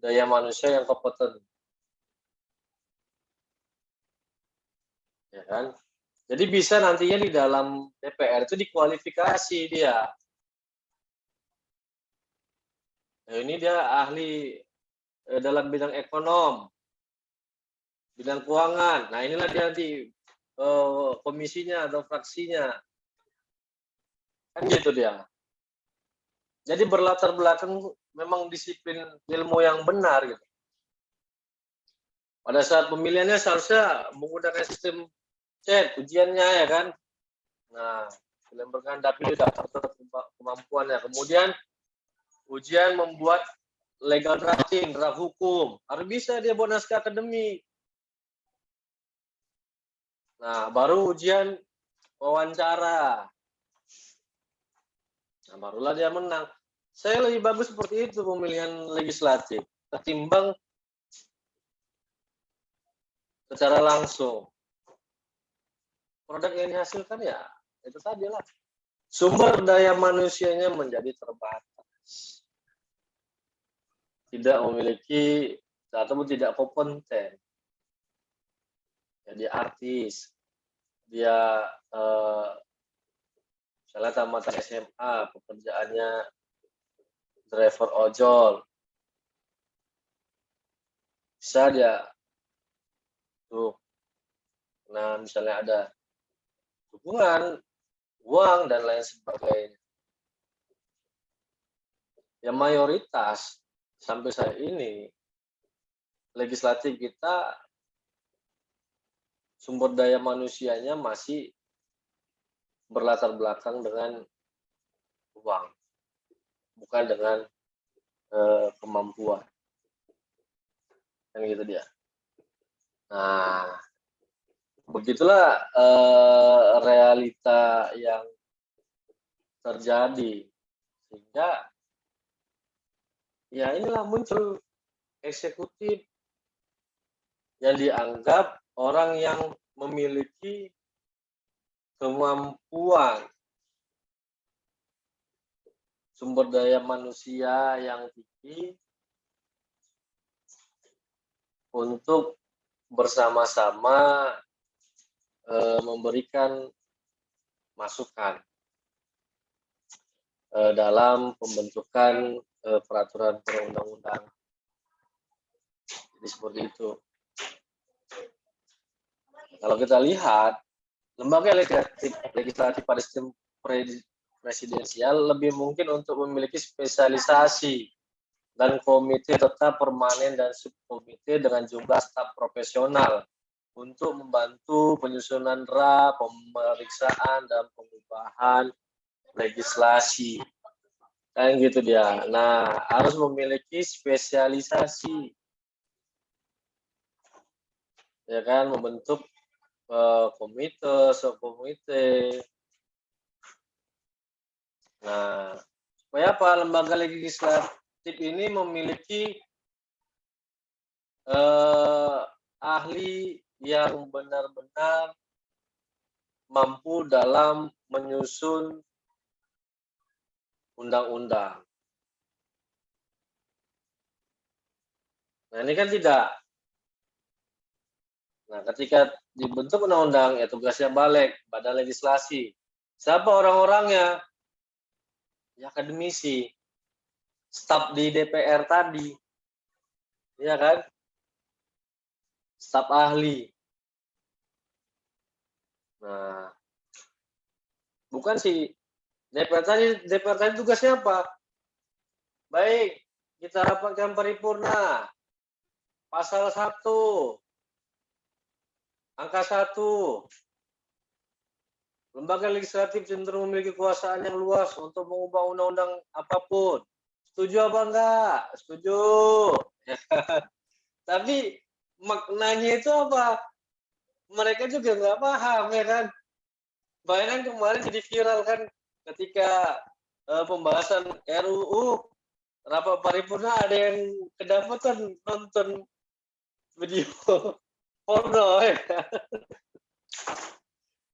daya manusia yang kompeten? Ya kan? Jadi bisa nantinya di dalam DPR itu dikualifikasi dia. Nah, ini dia ahli dalam bidang ekonom, bidang keuangan. Nah, inilah dia nanti komisinya atau fraksinya. Kan gitu dia. Jadi berlatar belakang memang disiplin ilmu yang benar gitu. Pada saat pemilihannya seharusnya menggunakan sistem chat ujiannya ya kan. Nah, dalam berkenan dapil daftar kemampuannya. Kemudian ujian membuat legal drafting, draft hukum. Harus bisa dia buat naskah akademik. Nah, baru ujian wawancara. Nah, barulah dia menang. Saya lebih bagus seperti itu pemilihan legislatif ketimbang secara langsung. Produk yang dihasilkan ya itu tadi lah. Sumber daya manusianya menjadi terbatas. Tidak memiliki ataupun tidak kompeten. Jadi artis, dia misalnya tamatan SMA, pekerjaannya driver ojol, bisa dia tuh, nah misalnya ada hubungan, uang dan lain sebagainya. Yang mayoritas sampai saat ini legislatif kita sumber daya manusianya masih berlatar belakang dengan uang, bukan dengan kemampuan. Kan gitu dia. Nah, begitulah realita yang terjadi. Sehingga ya inilah muncul eksekutif yang dianggap orang yang memiliki kemampuan sumber daya manusia yang tinggi untuk bersama-sama memberikan masukan dalam pembentukan peraturan perundang-undangan. Jadi seperti itu. Kalau kita lihat, lembaga legislatif pada sistem presidensial lebih mungkin untuk memiliki spesialisasi dan komite tetap permanen dan subkomite dengan jumlah staf profesional untuk membantu penyusunan draft, pemeriksaan, dan pengubahan legislasi. Kan gitu dia. Nah, harus memiliki spesialisasi. Ya kan, membentuk komite, subkomite. Nah, supaya apa? Lembaga legislatif ini memiliki ahli yang benar-benar mampu dalam menyusun undang-undang. Nah, ini kan tidak. Nah, ketika dibentuk undang-undang, ya tugasnya balik, badan legislasi. Siapa orang-orangnya? Ya, akademisi. Staf di DPR tadi. Ya kan? Staf ahli. Nah, bukan sih. DPR tadi tugasnya apa? Baik, kita rapatkan paripurna. Pasal 1. Angka 1. Lembaga legislatif cenderung memiliki kekuasaan yang luas untuk mengubah undang-undang apapun. Setuju apa enggak? Setuju. Tapi maknanya itu apa? Mereka juga nggak paham, ya kan? Bayangkan kemarin jadi viral kan ketika pembahasan RUU rapat paripurna ada yang kedapatan nonton video porno. Ya.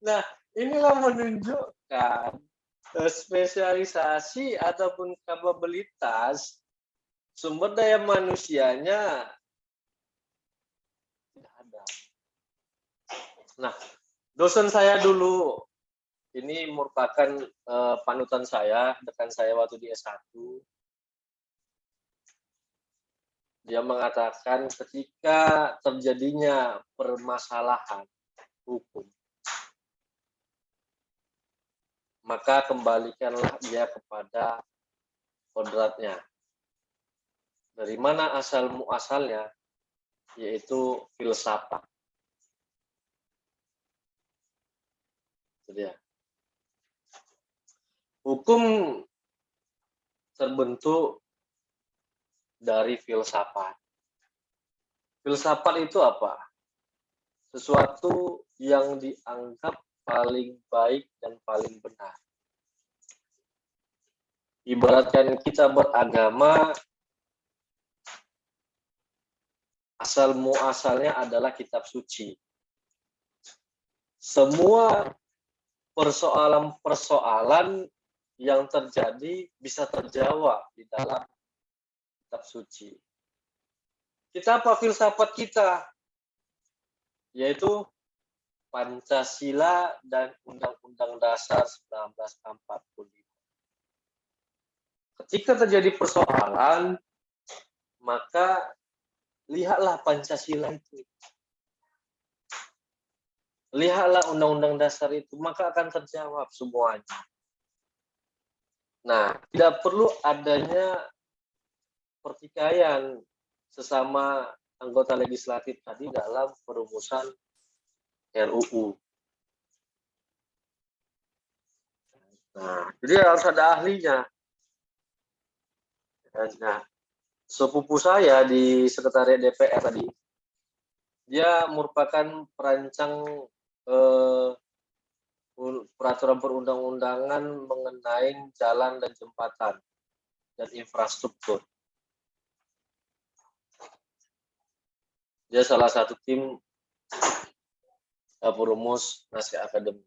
Nah, inilah menunjukkan spesialisasi ataupun kapabilitas sumber daya manusianya tidak ada. Nah, dosen saya dulu ini merupakan panutan saya, rekan saya waktu di S1. Dia mengatakan ketika terjadinya permasalahan hukum, maka kembalikanlah dia kepada kodratnya. Dari mana asal muasalnya? Yaitu filsafat. Itu dia. Hukum terbentuk dari filsafat. Filsafat itu apa? Sesuatu yang dianggap paling baik dan paling benar. Ibaratkan kita beragama, asal muasalnya adalah kitab suci. Semua persoalan-persoalan yang terjadi bisa terjawab di dalam kitab suci. Kita apa filsafat kita? Yaitu Pancasila dan Undang-Undang Dasar 1945. Ketika terjadi persoalan, maka lihatlah Pancasila itu. Lihatlah Undang-Undang Dasar itu, maka akan terjawab semuanya. Nah, tidak perlu adanya pertikaian sesama anggota legislatif tadi dalam perumusan RUU. Nah, jadi harus ada ahlinya. Nah, sepupu saya di sekretariat DPR tadi, dia merupakan perancang peraturan perundang-undangan mengenai jalan dan jembatan dan infrastruktur. Dia salah satu tim perumus naskah akademik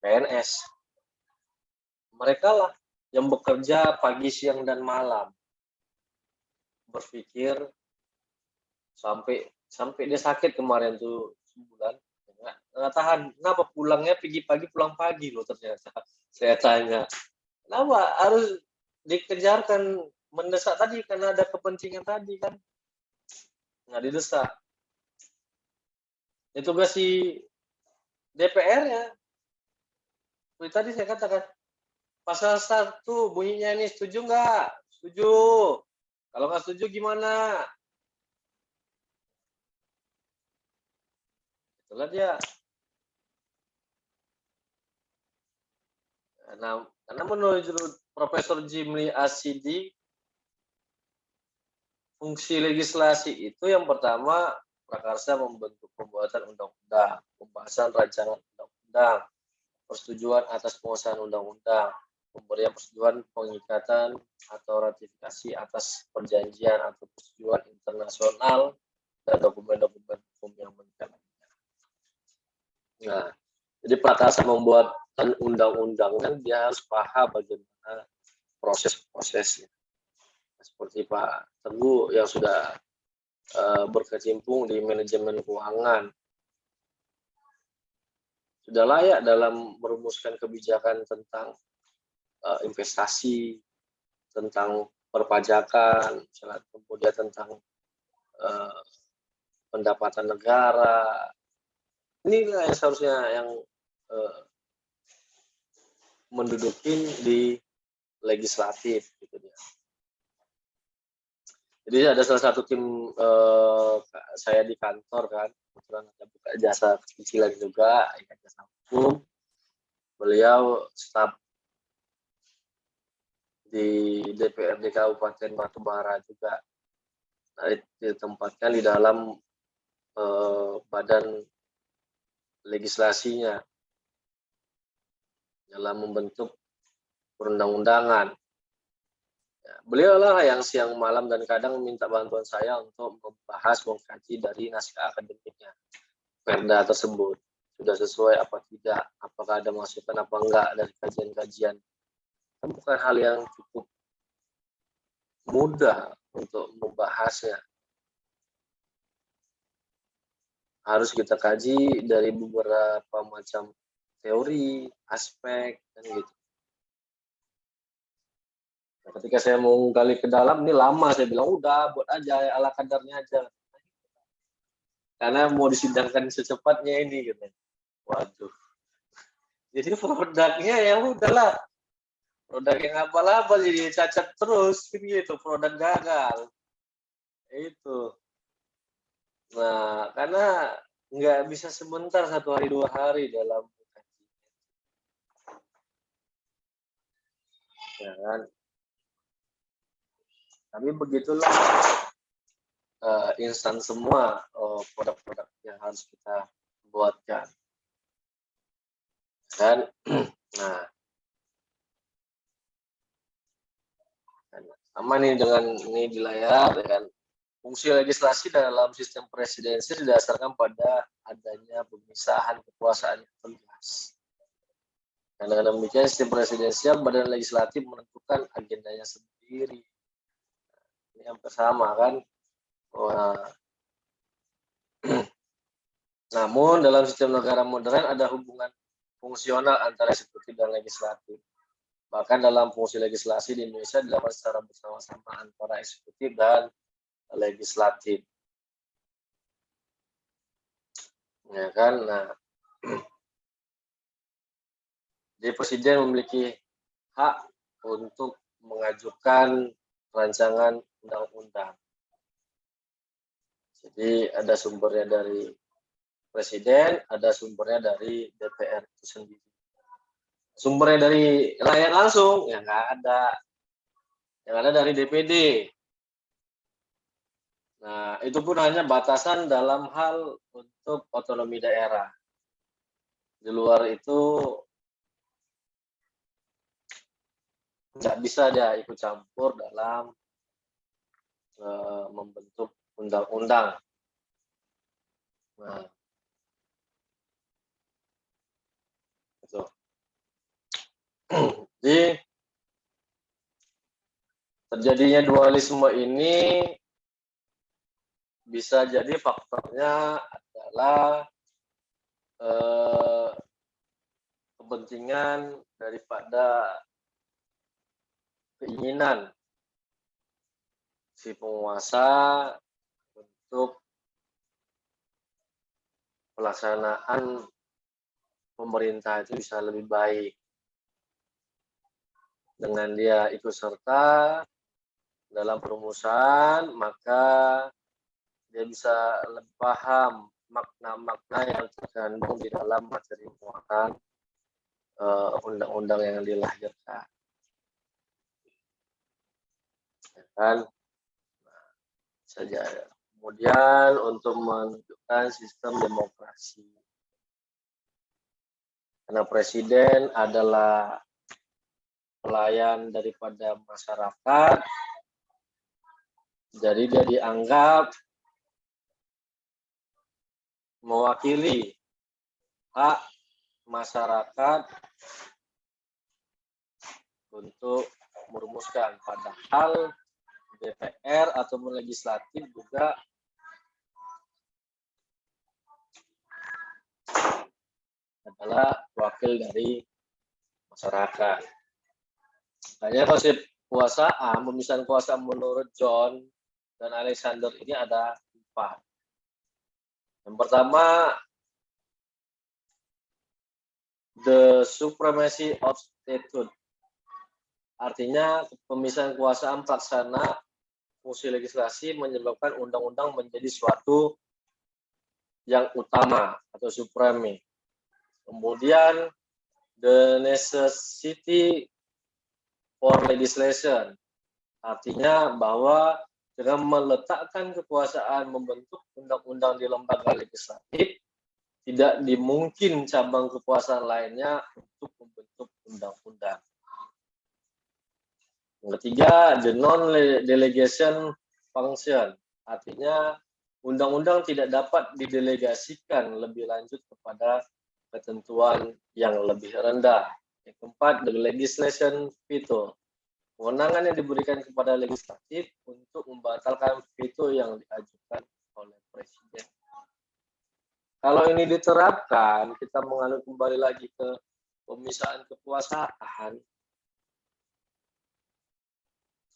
PNS. Mereka lah yang bekerja pagi, siang, dan malam. Berpikir sampai dia sakit kemarin tuh sebulan. Nggak tahan. Kenapa pulangnya pagi-pagi, pulang pagi loh ternyata. Saya tanya, kenapa harus dikejarkan mendesak tadi karena ada kepentingan tadi kan? Nggak didesak. Itu tugas si DPR ya. Seperti tadi saya katakan, pasal 1 bunyinya ini setuju nggak? Setuju. Kalau nggak setuju gimana? Itulah dia. Karena menurut Profesor Jimli Asidi, fungsi legislasi itu yang pertama prakarsa membentuk pembuatan undang-undang, pembahasan rancangan undang-undang, persetujuan atas pengesahan undang-undang, pemberian persetujuan pengikatan atau ratifikasi atas perjanjian atau persetujuan internasional dan dokumen-dokumen hukum yang mengikat. Nah, jadi prakarsa membuat undang-undang kan dia harus paham bagaimana proses-prosesnya. Seperti Pak Teguh yang sudah berkecimpung di manajemen keuangan, sudah layak dalam merumuskan kebijakan tentang investasi, tentang perpajakan, misalnya, kemudian tentang pendapatan negara. Inilah yang seharusnya yang menduduki di legislatif, gitu dia. Jadi ada salah satu tim saya di kantor kan, kebetulan ada buka jasa kecicilan juga, jasa hukum. Beliau staf di DPRD Kabupaten Batubara juga. Nah, ditempatkan di dalam badan legislasinya dalam membentuk perundang-undangan. Ya, beliau lah yang siang malam dan kadang minta bantuan saya untuk membahas, mengkaji dari naskah akademiknya perda tersebut. Sudah sesuai apa tidak, apakah ada masukan apa enggak dari kajian-kajian. Itu bukan hal yang cukup mudah untuk membahasnya. Harus kita kaji dari beberapa macam teori, aspek, dan gitu. Nah, ketika saya mau gali ke dalam, ini lama, saya bilang, udah, buat aja, ala kadarnya aja. Karena mau disidangkan secepatnya ini, gitu. Waduh. Jadi produknya ya udahlah. Produk yang abal-abal jadi cacat terus, gitu. Produk gagal. Itu. Nah, karena nggak bisa sebentar, 1 hari 2 hari dalam ya kan. Tapi begitulah instan semua produk-produk yang harus kita buatkan. Dan nah, sama nih dengan ini di layar, dengan fungsi legislasi dalam sistem presidensi didasarkan pada adanya pemisahan kekuasaan yang tegas. Dan dengan demikian sistem presidensial, badan legislatif menentukan agendanya sendiri. Ini yang bersama kan. Namun dalam sistem negara modern ada hubungan fungsional antara eksekutif dan legislatif. Bahkan dalam fungsi legislasi di Indonesia dilakukan secara bersama-sama antara eksekutif dan legislatif. Ya kan? Nah, jadi presiden memiliki hak untuk mengajukan rancangan undang-undang. Jadi ada sumbernya dari presiden, ada sumbernya dari DPR itu sendiri. Sumbernya dari rakyat langsung, ya nggak ada. Yang ada dari DPD. Nah, itu pun hanya batasan dalam hal untuk otonomi daerah. Di luar itu nggak bisa dia ikut campur dalam membentuk undang-undang. Nah, itu. Jadi terjadinya dualisme ini bisa jadi faktornya adalah kepentingan daripada keinginan si penguasa untuk pelaksanaan pemerintah itu bisa lebih baik. Dengan dia ikut serta dalam perumusan, maka dia bisa lebih paham makna-makna yang terkandung di dalam materi muatan undang-undang yang dilahirkan. Ya kan? Nah, saja. Kemudian untuk menunjukkan sistem demokrasi. Karena presiden adalah pelayan daripada masyarakat, jadi dia dianggap mewakili hak masyarakat untuk merumuskan. Padahal DPR atau legislatif juga adalah wakil dari masyarakat. Makanya konsep kekuasaan, pemisahan kekuasaan menurut John dan Alexander ini ada 4. Yang pertama, the supremacy of statehood. Artinya pemisahan kekuasaan pelaksana fungsi legislasi menyebabkan undang-undang menjadi suatu yang utama atau supreme. Kemudian the necessity for legislation. Artinya bahwa dengan meletakkan kekuasaan membentuk undang-undang di lembaga legislatif, tidak dimungkin cabang kekuasaan lainnya untuk membentuk undang-undang. Yang ketiga, the non-delegation function. Artinya undang-undang tidak dapat didelegasikan lebih lanjut kepada ketentuan yang lebih rendah. Yang keempat, the legislation veto. Kewenangan yang diberikan kepada legislatif untuk membatalkan veto yang diajukan oleh presiden. Kalau ini diterapkan, kita mengalir kembali lagi ke pemisahan kekuasaan,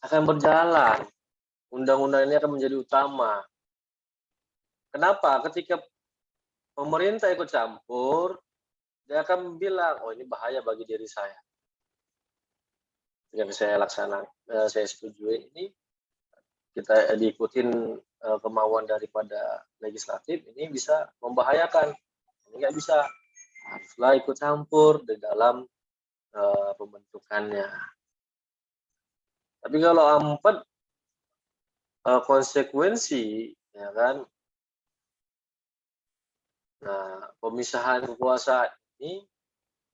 akan berjalan. Undang-undang ini akan menjadi utama. Kenapa? Ketika pemerintah ikut campur, dia akan bilang, oh ini bahaya bagi diri saya. Yang saya laksanakan, saya setujui ini, kita diikutin kemauan daripada legislatif, ini bisa membahayakan. Ini nggak bisa. Haruslah ikut campur di dalam pembentukannya. Tapi kalau 4 konsekuensi, ya kan? Nah, pemisahan kekuasaan ini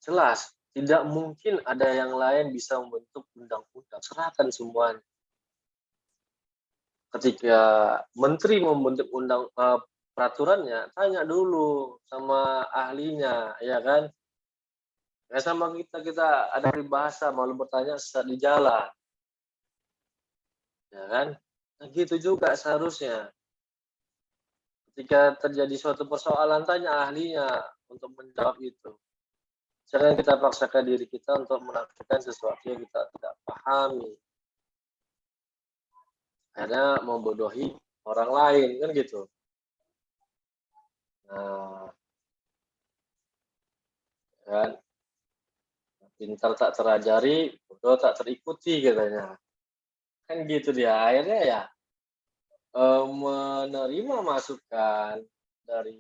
jelas tidak mungkin ada yang lain bisa membentuk undang-undang. Serahkan semuanya. Ketika menteri membentuk peraturannya, tanya dulu sama ahlinya, ya kan? Ya sama kita ada peribahasa malu bertanya saat di jalan. Ya kan? Nah, gitu juga seharusnya. Ketika terjadi suatu persoalan, tanya ahlinya untuk menjawab itu. Jangan kita paksakan diri kita untuk menafikan sesuatu yang kita tidak pahami. Karena membodohi orang lain, kan gitu. Nah, kan? Pintar tak terajari, bodoh tak terikuti katanya. Kan gitu dia. Akhirnya ya menerima masukan dari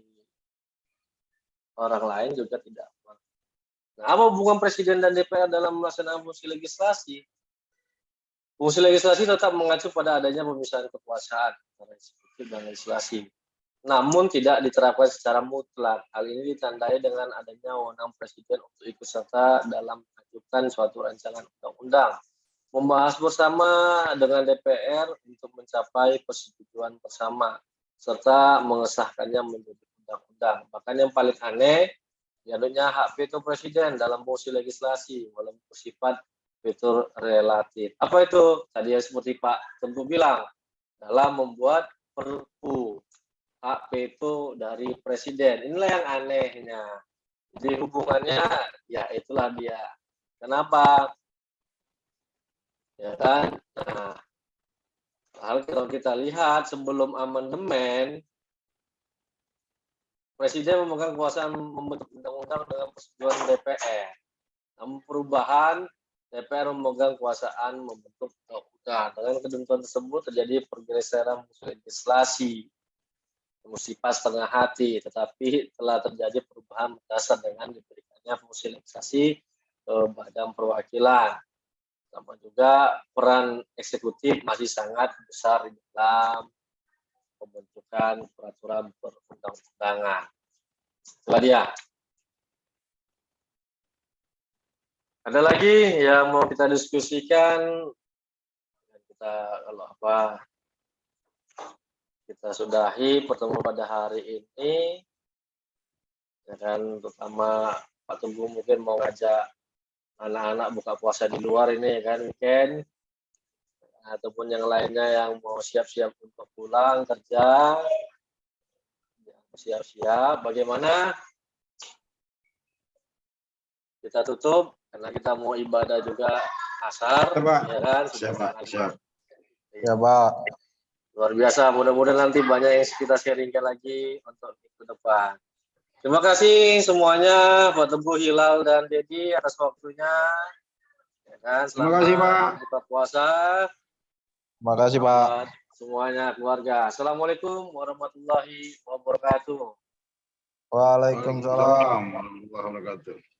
orang lain juga tidak. Nah, apa hubungan presiden dan DPR dalam melaksanakan fungsi legislasi? Fungsi legislasi tetap mengacu pada adanya pemisahan kekuasaan antara eksekutif dan legislasi. Namun tidak diterapkan secara mutlak. Hal ini ditandai dengan adanya wewenang presiden untuk ikut serta dalam mengajukan suatu rancangan undang-undang, membahas bersama dengan DPR untuk mencapai persetujuan bersama, serta mengesahkannya menjadi undang-undang. Bahkan yang paling aneh, diadanya hak veto presiden dalam fungsi legislasi, walaupun bersifat veto relatif. Apa itu? Tadi yang seperti Pak Tempu bilang, dalam membuat perpu, hak veto dari presiden. Inilah yang anehnya. Jadi hubungannya, ya itulah dia. Kenapa? Ya kan? Nah, kalau kita lihat sebelum amandemen, presiden memegang kekuasaan membentuk undang-undang dengan persetujuan DPR. Namun perubahan, DPR memegang kekuasaan membentuk undang-undang Nah, dengan ketentuan tersebut terjadi pergeseran fungsi legislasi, fungsi pas tengah hati, tetapi telah terjadi perubahan berdasar dengan diberikannya fungsi legislasi ke badan perwakilan. Sama juga peran eksekutif masih sangat besar di dalam pembentukan peraturan perundang-undangan. Itulah dia. Ada lagi yang mau kita diskusikan? Kita kalau apa kita sudahi pertemuan pada hari ini, ya kan, terutama Pak Tunggu mungkin mau ngajak anak-anak buka puasa di luar ini, ya kan, weekend, ataupun yang lainnya yang mau siap-siap untuk pulang kerja, siap-siap. Bagaimana kita tutup karena kita mau ibadah juga asar, Ya, Pak. ya kan? Siap, Pak. Siap. Ya, Pak. Luar biasa, mudah-mudahan nanti banyak yang kita sharingkan lagi untuk minggu depan. Terima kasih semuanya, Pak Teguh, Hilal, dan Dedi atas waktunya. Ya kan, Terima kasih, Pak. buka puasa. Terima kasih, Pak. Buat semuanya keluarga. Assalamualaikum warahmatullahi wabarakatuh. Waalaikumsalam. Waalaikumsalam warahmatullahi wabarakatuh.